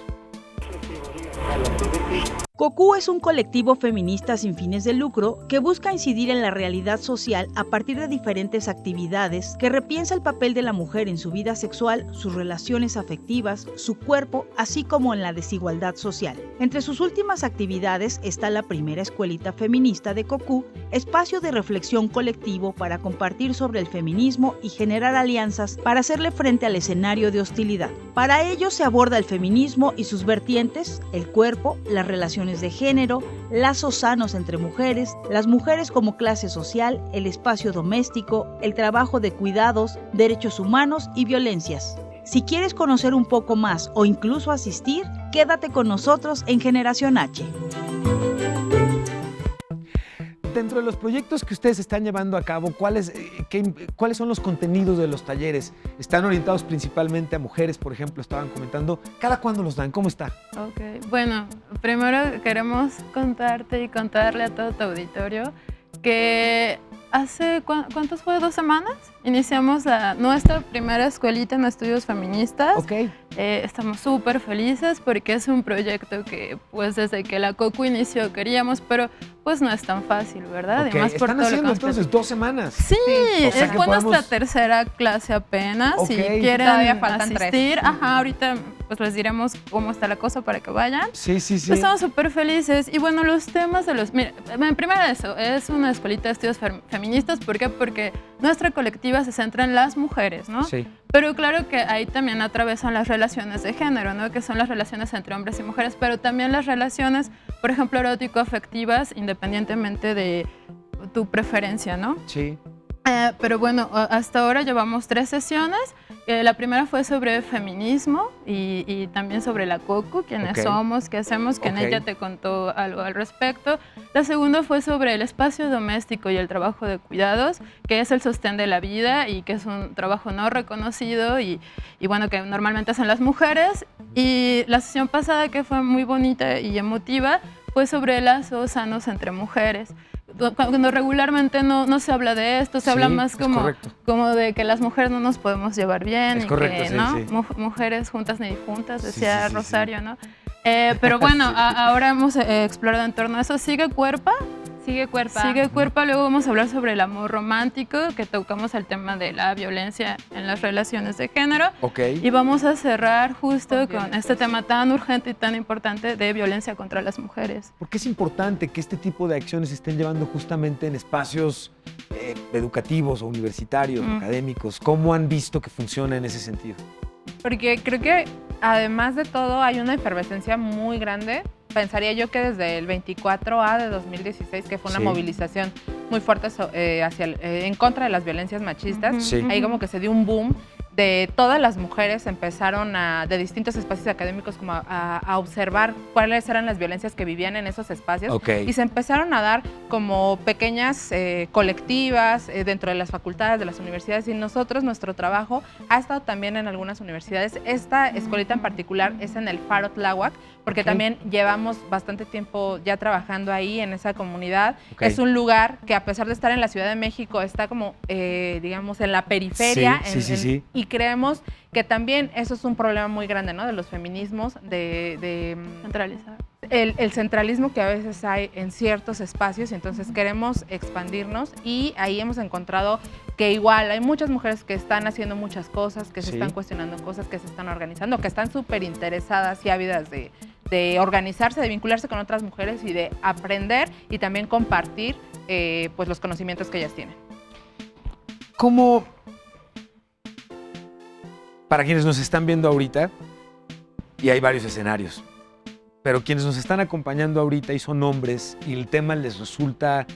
COCU es un colectivo feminista sin fines de lucro que busca incidir en la realidad social a partir de diferentes actividades que repiensa el papel de la mujer en su vida sexual, sus relaciones afectivas, su cuerpo, así como en la desigualdad social. Entre sus últimas actividades está la primera escuelita feminista de COCU, espacio de reflexión colectivo para compartir sobre el feminismo y generar alianzas para hacerle frente al escenario de hostilidad. Para ello se aborda el feminismo y sus vertientes, el cuerpo, las relaciones de género, lazos sanos entre mujeres, las mujeres como clase social, el espacio doméstico, el trabajo de cuidados, derechos humanos y violencias. Si quieres conocer un poco más o incluso asistir, quédate con nosotros en Generación H. Dentro de los proyectos que ustedes están llevando a cabo, ¿cuáles son los contenidos de los talleres? ¿Están orientados principalmente a mujeres, por ejemplo? Estaban comentando. ¿Cada cuándo los dan? ¿Cómo está? Ok, bueno, primero queremos contarte y contarle a todo tu auditorio que hace, ¿cuántos fue? 2 semanas, iniciamos nuestra primera escuelita en estudios feministas. Ok. Estamos súper felices porque es un proyecto que pues desde que la COCU inició queríamos, pero pues no es tan fácil, ¿verdad? Ok, Además, por están todo lo que haciendo hemos entonces 2 semanas. Sí, O sea que fue nuestra podemos- tercera clase apenas. Ok. Si quieren Todavía faltan 3. asistir, ahorita pues les diremos cómo está la cosa para que vayan. Sí. Estamos súper felices. Y bueno, los temas de los... Mira, primero eso, es una escuelita de estudios feministas. ¿Por qué? Porque nuestra colectiva se centra en las mujeres, ¿no? Sí. Pero claro que ahí también atravesan las relaciones de género, ¿no? Que son las relaciones entre hombres y mujeres, pero también las relaciones, por ejemplo, erótico-afectivas, independientemente de tu preferencia, ¿no? Sí. Pero bueno, hasta ahora llevamos 3 sesiones. La primera fue sobre feminismo y también sobre la COCU, quiénes Ok. somos, qué hacemos, que Ok. en ella te contó algo al respecto. La segunda fue sobre el espacio doméstico y el trabajo de cuidados, que es el sostén de la vida y que es un trabajo no reconocido y bueno, que normalmente hacen las mujeres. Y la sesión pasada, que fue muy bonita y emotiva, fue sobre lazos sanos entre mujeres. Cuando regularmente no se habla de esto, se habla Sí, más es como de que las mujeres no nos podemos llevar bien Es y correcto, que sí, ¿no? sí. Mujeres juntas ni difuntas, Sí, decía sí, Rosario, ¿no? Pero bueno, ahora hemos explorado en torno a eso. Sigue Cuerpa. Sigue Cuerpa. Sigue Cuerpa, luego vamos a hablar sobre el amor romántico, que tocamos el tema de la violencia en las relaciones de género. Ok. Y vamos a cerrar justo con este tema tan urgente y tan importante de violencia contra las mujeres. ¿Por qué es importante que este tipo de acciones se estén llevando justamente en espacios educativos o universitarios, académicos? ¿Cómo han visto que funciona en ese sentido? Porque creo que además de todo hay una efervescencia muy grande. Pensaría yo que desde el 24A de 2016, que fue una Sí. movilización muy fuertes en contra de las violencias machistas. Sí. Ahí como que se dio un boom de todas las mujeres empezaron de distintos espacios académicos como a observar cuáles eran las violencias que vivían en esos espacios. Okay. Y se empezaron a dar como pequeñas colectivas dentro de las facultades, de las universidades, y nuestro trabajo ha estado también en algunas universidades. Esta escuelita en particular es en el Faro Tláhuac, porque también llevamos bastante tiempo ya trabajando ahí en esa comunidad. Es un lugar que, a pesar de estar en la Ciudad de México, está como, digamos, en la periferia. Sí. Y creemos que también eso es un problema muy grande, ¿no? De los feminismos, de Centralizar. el centralismo que a veces hay en ciertos espacios, y entonces queremos expandirnos, y ahí hemos encontrado que igual hay muchas mujeres que están haciendo muchas cosas, que se están cuestionando cosas, que se están organizando, que están súper interesadas y ávidas de organizarse, de vincularse con otras mujeres y de aprender y también compartir pues los conocimientos que ellas tienen. ¿Cómo, para quienes nos están viendo ahorita, y hay varios escenarios, pero quienes nos están acompañando ahorita y son hombres y el tema les resulta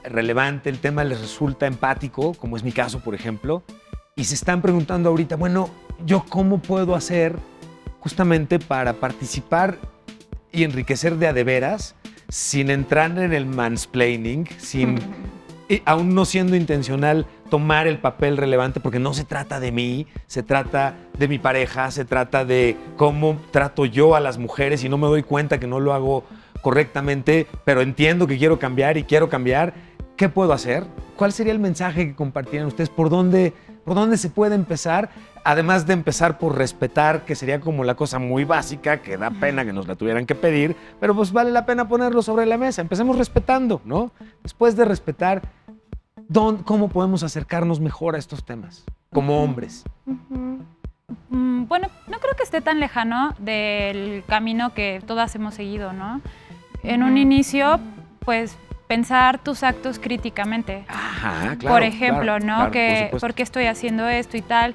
relevante, el tema les resulta empático, como es mi caso, por ejemplo, y se están preguntando ahorita, bueno, ¿yo cómo puedo hacer justamente para participar y enriquecer de a de veras sin entrar en el mansplaining, sin, aún no siendo intencional, tomar el papel relevante, porque no se trata de mí, se trata de mi pareja, se trata de cómo trato yo a las mujeres y no me doy cuenta que no lo hago correctamente, pero entiendo que quiero cambiar y quiero cambiar? ¿Qué puedo hacer? ¿Cuál sería el mensaje que compartirían ustedes? ¿Por dónde se puede empezar? Además de empezar por respetar, que sería como la cosa muy básica, que da pena que nos la tuvieran que pedir, pero pues vale la pena ponerlo sobre la mesa. Empecemos respetando, ¿no? Después de respetar, ¿cómo podemos acercarnos mejor a estos temas como hombres? Bueno, no creo que esté tan lejano del camino que todas hemos seguido, ¿no? En un inicio, pues, pensar tus actos críticamente. Ajá, claro. Por ejemplo, claro, ¿no? Claro, ¿Por qué estoy haciendo esto y tal?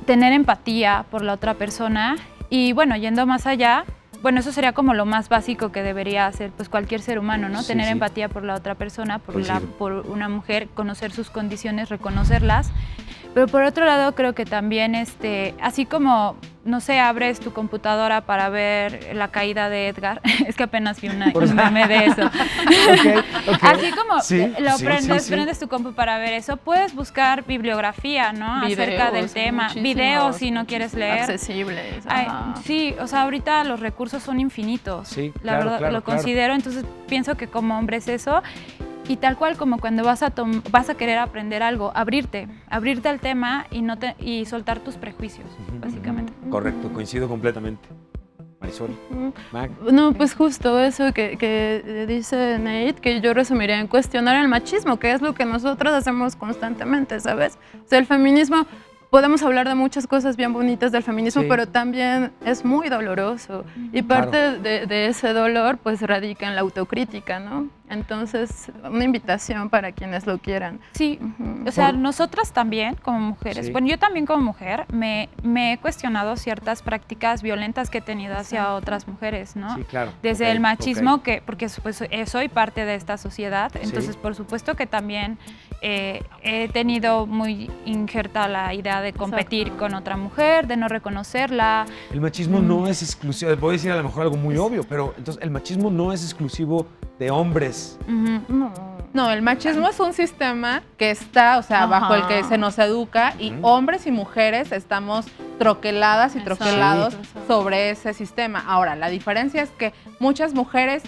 Tener empatía por la otra persona y, bueno, yendo más allá, bueno, eso sería como lo más básico que debería hacer pues cualquier ser humano, ¿no? Sí, Tener sí. empatía por la otra persona, por una mujer, conocer sus condiciones, reconocerlas. Pero por otro lado, creo que también, así como, no sé, abres tu computadora para ver la caída de Edgar, es que apenas vi un meme de eso. Okay. Así como Sí. prendes tu compu para ver eso, puedes buscar bibliografía, ¿no? Acerca del tema, videos si no quieres leer. Accesibles. Sí, o sea, ahorita los recursos son infinitos. Sí, la verdad, lo considero, entonces pienso que como hombre es eso. Y tal cual como cuando vas a querer aprender algo, abrirte al tema y soltar tus prejuicios, básicamente. Correcto, coincido completamente. Marisol, Mac. No, pues justo eso que dice Nate, que yo resumiría en cuestionar el machismo, que es lo que nosotros hacemos constantemente, ¿sabes? O sea, el feminismo, podemos hablar de muchas cosas bien bonitas del feminismo, Sí. pero también es muy doloroso. Y parte de ese dolor, pues, radica en la autocrítica, ¿no? Entonces, una invitación para quienes lo quieran. Sí, o sea, nosotras también como mujeres, Sí. bueno, yo también como mujer me he cuestionado ciertas prácticas violentas que he tenido hacia otras mujeres, ¿no? Sí, claro. Desde Ok, el machismo, ok. porque pues, soy parte de esta sociedad, entonces por supuesto que también he tenido muy injerta la idea de competir con otra mujer, de no reconocerla. El machismo no es exclusivo, voy a decir a lo mejor algo muy obvio, pero entonces el machismo no es exclusivo de hombres. No, el machismo es un sistema que está, o sea, bajo el que se nos educa, y hombres y mujeres estamos troqueladas y troquelados sobre ese sistema. Ahora, la diferencia es que muchas mujeres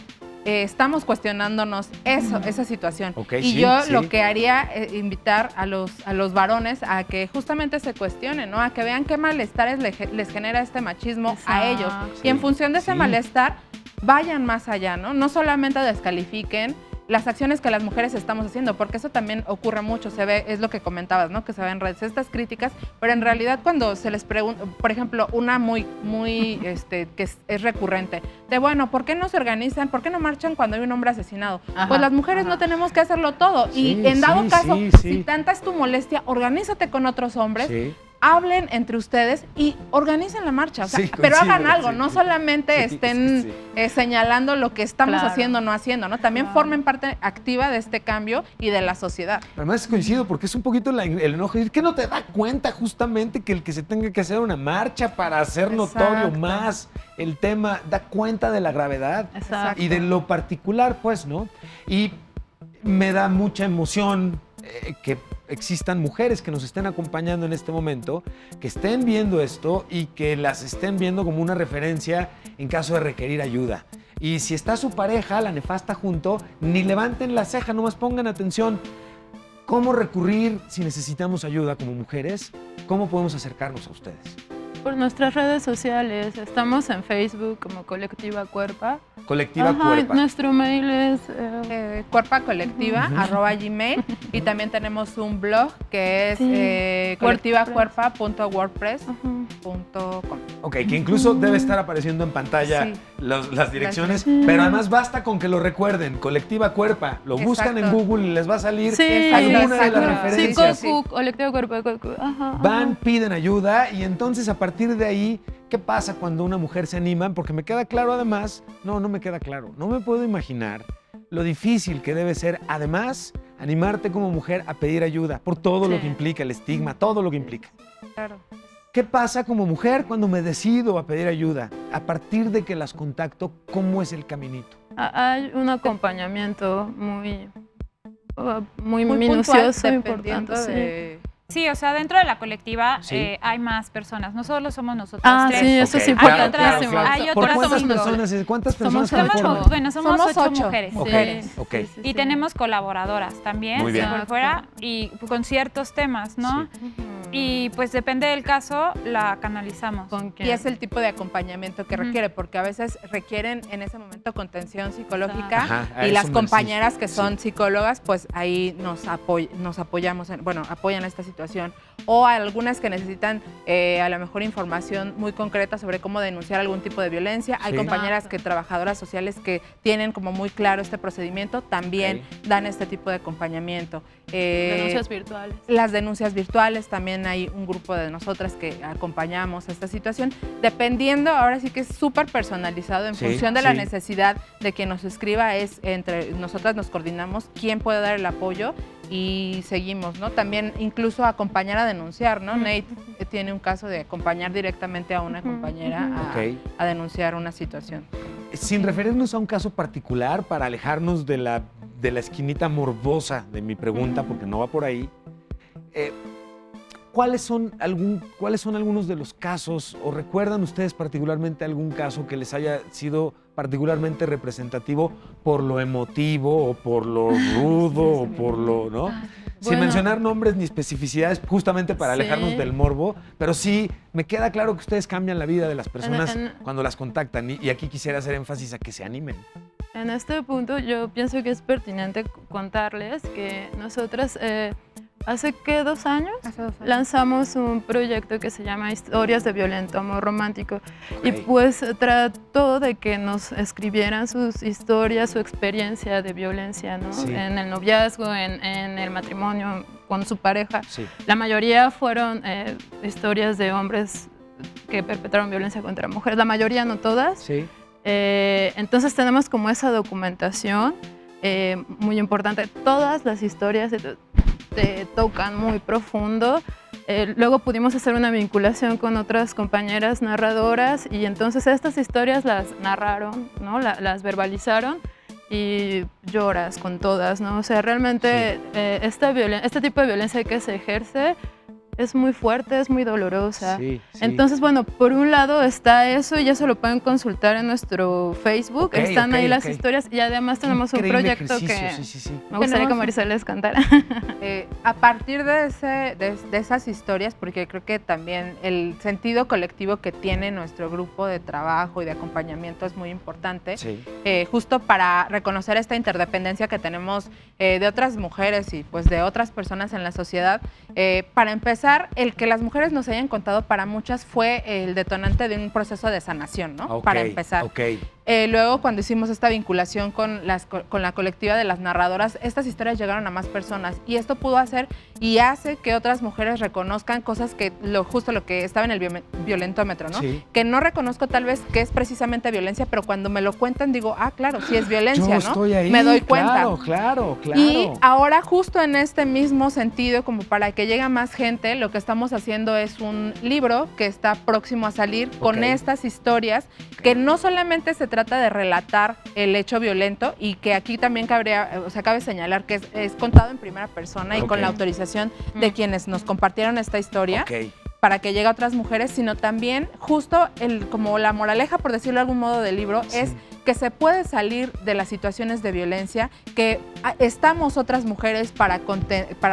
estamos cuestionándonos esa situación. Okay, y sí, yo sí. lo que haría es invitar a los varones a que justamente se cuestionen, ¿no? A que vean qué malestares les genera este machismo a ellos. Y en función de ese malestar, vayan más allá, ¿no? No solamente descalifiquen las acciones que las mujeres estamos haciendo, porque eso también ocurre mucho, se ve, es lo que comentabas, ¿no? Que se ve en redes, estas críticas, pero en realidad cuando se les pregunta, por ejemplo, una muy que es recurrente, de bueno, ¿por qué no se organizan? ¿Por qué no marchan cuando hay un hombre asesinado? Pues las mujeres no tenemos que hacerlo todo, y en dado caso, si tanta es tu molestia, organízate con otros hombres, hablen entre ustedes y organicen la marcha, o sea, Sí, pero coincido, hagan algo, sí. no solamente Sí, estén sí. señalando lo que estamos Claro. haciendo o no haciendo, ¿no? También Claro. formen parte activa de este cambio y de la sociedad. Además coincido porque es un poquito el enojo. ¿Que no te da cuenta justamente que el que se tenga que hacer una marcha para hacer notorio Exacto. más el tema, da cuenta de la gravedad Exacto. y de lo particular, pues, ¿no? Y me da mucha emoción que existan mujeres que nos estén acompañando en este momento, que estén viendo esto y que las estén viendo como una referencia en caso de requerir ayuda. Y si está su pareja, la nefasta, junto, ni levanten la ceja, nomás pongan atención. ¿Cómo recurrir si necesitamos ayuda como mujeres? ¿Cómo podemos acercarnos a ustedes? Por nuestras redes sociales, estamos en Facebook como Colectiva Cuerpa. Colectiva Ajá, Cuerpa. nuestro mail es cuerpacolectiva@gmail y también tenemos un blog que es Sí. colectivacuerpa.wordpress.com. Ok, que incluso debe estar apareciendo en pantalla Sí. las direcciones, direcciones. pero además basta con que lo recuerden, Colectiva Cuerpa. Lo buscan en Exacto. Google y les va a salir Sí, alguna de exacto. las Sí, referencias. Cocu, Colectiva Cuerpa, Cocu. Ajá, Van, ajá. piden ayuda y entonces a partir de ahí, ¿qué pasa cuando una mujer se anima? Porque me queda claro además, no me queda claro, no me puedo imaginar lo difícil que debe ser además animarte como mujer a pedir ayuda por todo lo Sí. que implica, el estigma, todo lo que implica. Claro. ¿Qué pasa como mujer cuando me decido a pedir ayuda? A partir de que las contacto, ¿cómo es el caminito? Hay un acompañamiento muy Muy minucioso, puntual, importante. dependiendo Sí. de... Sí, o sea, dentro de la colectiva Sí. hay más personas, no solo somos nosotros Ah, tres. sí, eso Ok, es Hay importantísimo. otras, hay ¿Por otras cuántas cinco. personas, cuántas personas Somos conforman? Bueno, somos Somos 8 ocho mujeres. Sí, mujeres. Ok. sí, sí, Y sí. tenemos colaboradoras también, Muy bien. por fuera, y con ciertos temas, ¿no? Ujú. Y pues depende del caso, la canalizamos. ¿Con quién? Y es el tipo de acompañamiento que Ujú. requiere, porque a veces requieren en ese momento contención psicológica Ajá, a y eso las me compañeras que insisto, son psicólogas, pues ahí nos apoyamos, apoyan esta situación. O algunas que necesitan a lo mejor información muy concreta sobre cómo denunciar algún tipo de violencia. Hay Sí. compañeras que, trabajadoras sociales que tienen como muy claro este procedimiento, también dan este tipo de acompañamiento. Denuncias virtuales. Las denuncias virtuales, también hay un grupo de nosotras que acompañamos a esta situación, dependiendo, ahora sí que es súper personalizado en Sí, función de la sí. necesidad de quien nos escriba, es entre nosotras nos coordinamos quién puede dar el apoyo y seguimos, ¿no? También incluso acompañar a denunciar, ¿no? Nate tiene un caso de acompañar directamente a una compañera Ok. a denunciar una situación. Sin referirnos a un caso particular, para alejarnos de la esquinita morbosa de mi pregunta, porque no va por ahí, ¿cuáles son algunos de los casos, o recuerdan ustedes particularmente algún caso que les haya sido particularmente representativo por lo emotivo, o por lo rudo, o por lo, ¿no? Sin Bueno. mencionar nombres ni especificidades, justamente para Sí. alejarnos del morbo, pero sí me queda claro que ustedes cambian la vida de las personas en- cuando las contactan, y aquí quisiera hacer énfasis a que se animen. En este punto yo pienso que es pertinente contarles que nosotras hace 2 años Hace 2 años. lanzamos un proyecto que se llama Historias de Violento Amor Romántico y Ok. pues trató de que nos escribieran sus historias, su experiencia de violencia, ¿no? Sí. En el noviazgo, en el matrimonio, con su pareja. Sí. La mayoría fueron historias de hombres que perpetraron violencia contra mujeres, la mayoría, no todas. Sí. Entonces tenemos como esa documentación muy importante. Todas las historias te tocan muy profundo. Luego pudimos hacer una vinculación con otras compañeras narradoras y entonces estas historias las narraron, ¿no? Las verbalizaron y lloras con todas, ¿no? O sea, realmente este tipo de violencia que se ejerce es muy fuerte, es muy dolorosa. Sí, sí. Entonces, bueno, por un lado está eso y ya se lo pueden consultar en nuestro Facebook. Ok, Están ok, ahí las ok. historias y además tenemos un Increíble proyecto ejercicio, que sí, sí, sí. me gustaría Tenemos que Maricel les cantara. A partir de esas historias, porque creo que también el sentido colectivo que tiene nuestro grupo de trabajo y de acompañamiento es muy importante, Sí. justo para reconocer esta interdependencia que tenemos de otras mujeres y pues de otras personas en la sociedad. Para empezar, empezar, el que las mujeres nos hayan contado para muchas fue el detonante de un proceso de sanación, ¿no? Ok, Para empezar. ok. Luego, cuando hicimos esta vinculación con la colectiva de las narradoras, estas historias llegaron a más personas y esto pudo hacer y hace que otras mujeres reconozcan cosas que justo lo que estaba en el violentómetro, ¿no? Sí. Que no reconozco tal vez que es precisamente violencia, pero cuando me lo cuentan digo, claro, sí es violencia, Yo ¿no? estoy ahí, Me doy cuenta. Claro. Y ahora, justo en este mismo sentido, como para que llegue más gente, lo que estamos haciendo es un libro que está próximo a salir con estas historias, que no solamente se trata de relatar el hecho violento y que aquí también cabe señalar que es contado en primera persona y con la autorización de quienes nos compartieron esta historia. Para que llegue a otras mujeres, sino también justo como la moraleja, por decirlo de algún modo, del libro, es que se puede salir de las situaciones de violencia, que estamos otras mujeres para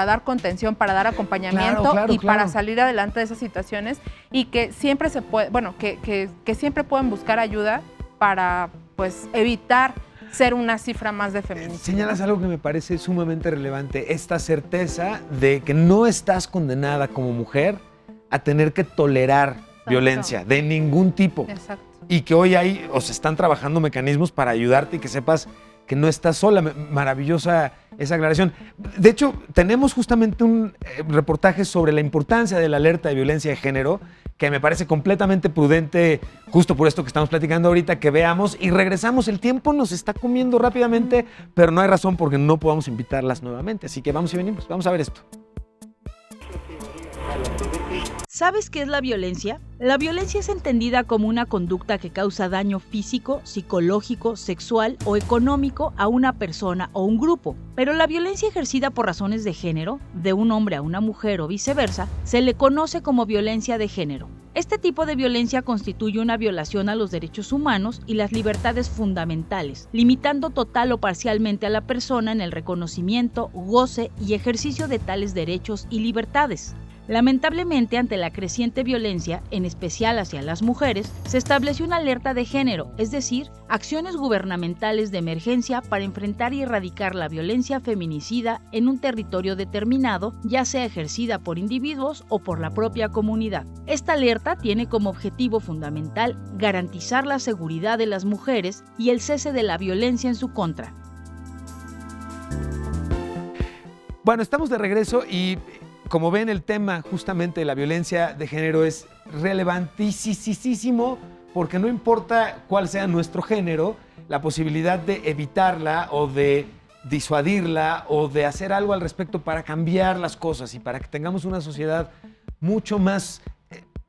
dar contención, para dar acompañamiento para salir adelante de esas situaciones y que siempre se puede, que siempre pueden buscar ayuda para pues evitar ser una cifra más de feminicidio. Señalas algo que me parece sumamente relevante, esta certeza de que no estás condenada como mujer a tener que tolerar violencia de ningún tipo. Exacto. Y que hoy se están trabajando mecanismos para ayudarte y que sepas que no estás sola. Maravillosa esa aclaración. De hecho, tenemos justamente un reportaje sobre la importancia de la alerta de violencia de género, que me parece completamente prudente, justo por esto que estamos platicando ahorita, que veamos y regresamos. El tiempo nos está comiendo rápidamente, pero no hay razón porque no podamos invitarlas nuevamente. Así que vamos y venimos. Vamos a ver esto. ¿Sabes qué es la violencia? La violencia es entendida como una conducta que causa daño físico, psicológico, sexual o económico a una persona o un grupo. Pero la violencia ejercida por razones de género, de un hombre a una mujer o viceversa, se le conoce como violencia de género. Este tipo de violencia constituye una violación a los derechos humanos y las libertades fundamentales, limitando total o parcialmente a la persona en el reconocimiento, goce y ejercicio de tales derechos y libertades. Lamentablemente, ante la creciente violencia, en especial hacia las mujeres, se estableció una alerta de género, es decir, acciones gubernamentales de emergencia para enfrentar y erradicar la violencia feminicida en un territorio determinado, ya sea ejercida por individuos o por la propia comunidad. Esta alerta tiene como objetivo fundamental garantizar la seguridad de las mujeres y el cese de la violencia en su contra. Bueno, estamos de regreso y como ven, el tema justamente de la violencia de género es relevantísimo porque no importa cuál sea nuestro género, la posibilidad de evitarla o de disuadirla o de hacer algo al respecto para cambiar las cosas y para que tengamos una sociedad mucho más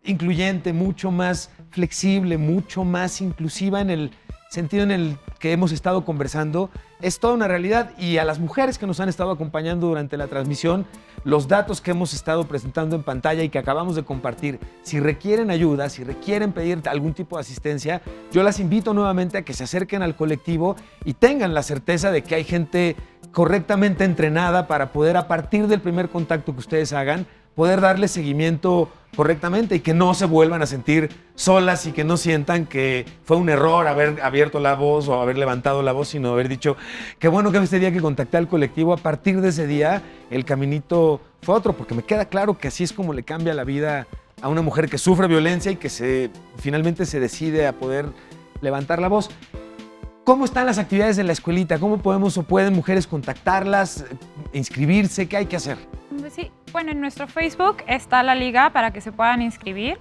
incluyente, mucho más flexible, mucho más inclusiva en el sentido en el que hemos estado conversando, es toda una realidad. Y a las mujeres que nos han estado acompañando durante la transmisión, los datos que hemos estado presentando en pantalla y que acabamos de compartir, si requieren ayuda, si requieren pedir algún tipo de asistencia, yo las invito nuevamente a que se acerquen al colectivo y tengan la certeza de que hay gente correctamente entrenada para poder, a partir del primer contacto que ustedes hagan, poder darle seguimiento correctamente y que no se vuelvan a sentir solas y que no sientan que fue un error haber abierto la voz o haber levantado la voz, sino haber dicho, qué bueno que este día que contacté al colectivo, a partir de ese día el caminito fue otro, porque me queda claro que así es como le cambia la vida a una mujer que sufre violencia y que finalmente se decide a poder levantar la voz. ¿Cómo están las actividades de la escuelita? ¿Cómo podemos o pueden mujeres contactarlas, inscribirse? ¿Qué hay que hacer? Sí, bueno, en nuestro Facebook está la liga para que se puedan inscribir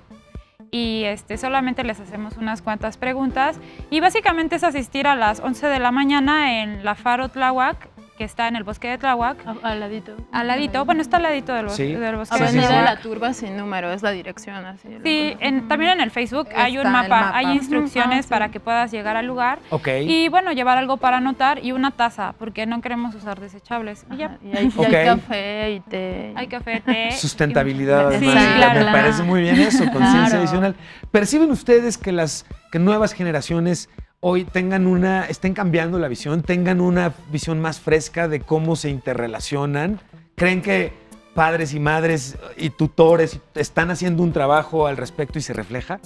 y solamente les hacemos unas cuantas preguntas y básicamente es asistir a las 11 de la mañana en la Faro Tláhuac, que está en el bosque de Tláhuac. Al ladito. Al ladito, bueno, está al ladito del bosque de Avenida Tláhuac. La Turba sin número, es la dirección así. Sí, también en el Facebook hay un Está el mapa, mapa. hay instrucciones para que puedas llegar al lugar. Ok. Y bueno, llevar algo para anotar y una taza, porque no queremos usar desechables. Y ya. Y hay café y té. Hay café, té. Sustentabilidad. Sí, además, claro. Me parece muy bien eso, conciencia adicional. ¿Perciben ustedes que que nuevas generaciones hoy estén cambiando la visión, tengan una visión más fresca de cómo se interrelacionan? ¿Creen que padres y madres y tutores están haciendo un trabajo al respecto y se refleja?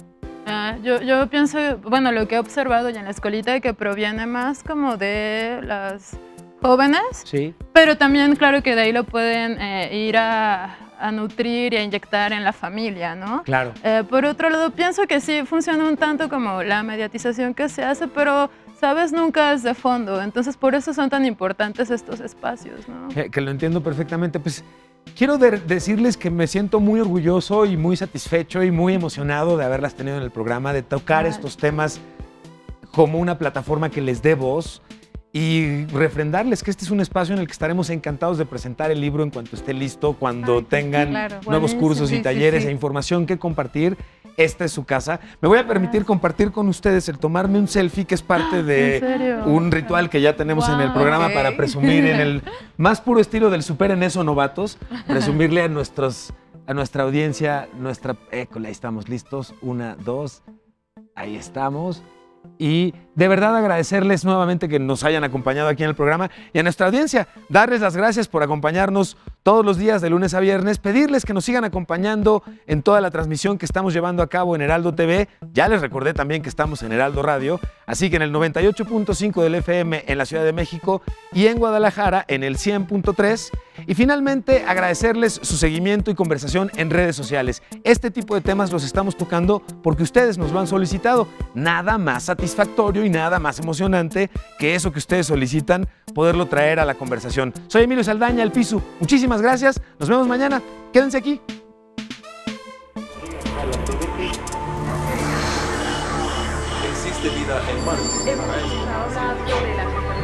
Yo pienso, bueno, lo que he observado ya en la escuelita, que proviene más como de las jóvenes, Sí. pero también claro que de ahí lo pueden ir a a nutrir y a inyectar en la familia, ¿no? Claro. Por otro lado, pienso que sí funciona un tanto como la mediatización que se hace, pero, ¿sabes? Nunca es de fondo. Entonces, por eso son tan importantes estos espacios, ¿no? Que lo entiendo perfectamente. Pues quiero decirles que me siento muy orgulloso y muy satisfecho y muy emocionado de haberlas tenido en el programa, de tocar estos temas como una plataforma que les dé voz y refrendarles que este es un espacio en el que estaremos encantados de presentar el libro en cuanto esté listo, cuando tengan nuevos Buenísimo. cursos y Sí, talleres sí. e información que compartir. Esta es su casa. Me voy a permitir compartir con ustedes el tomarme un selfie, que es parte ¿En de serio? un ritual que ya tenemos en el programa Ok. para presumir en el más puro estilo del Superen Eso Novatos, presumirle a nuestra audiencia, ahí estamos listos, 1, 2, ahí estamos. Y de verdad agradecerles nuevamente que nos hayan acompañado aquí en el programa y a nuestra audiencia, darles las gracias por acompañarnos todos los días de lunes a viernes, pedirles que nos sigan acompañando en toda la transmisión que estamos llevando a cabo en Heraldo TV. Ya les recordé también que estamos en Heraldo Radio, así que en el 98.5 del FM en la Ciudad de México y en Guadalajara en el 100.3. Y finalmente agradecerles su seguimiento y conversación en redes sociales. Este tipo de temas los estamos tocando porque ustedes nos lo han solicitado. Nada más satisfactorio y nada más emocionante que eso que ustedes solicitan, poderlo traer a la conversación. Soy Emilio Saldaña, El Pisu. Muchísimas gracias. Nos vemos mañana. Quédense aquí. Existe vida en Marte. Hemos hablado de la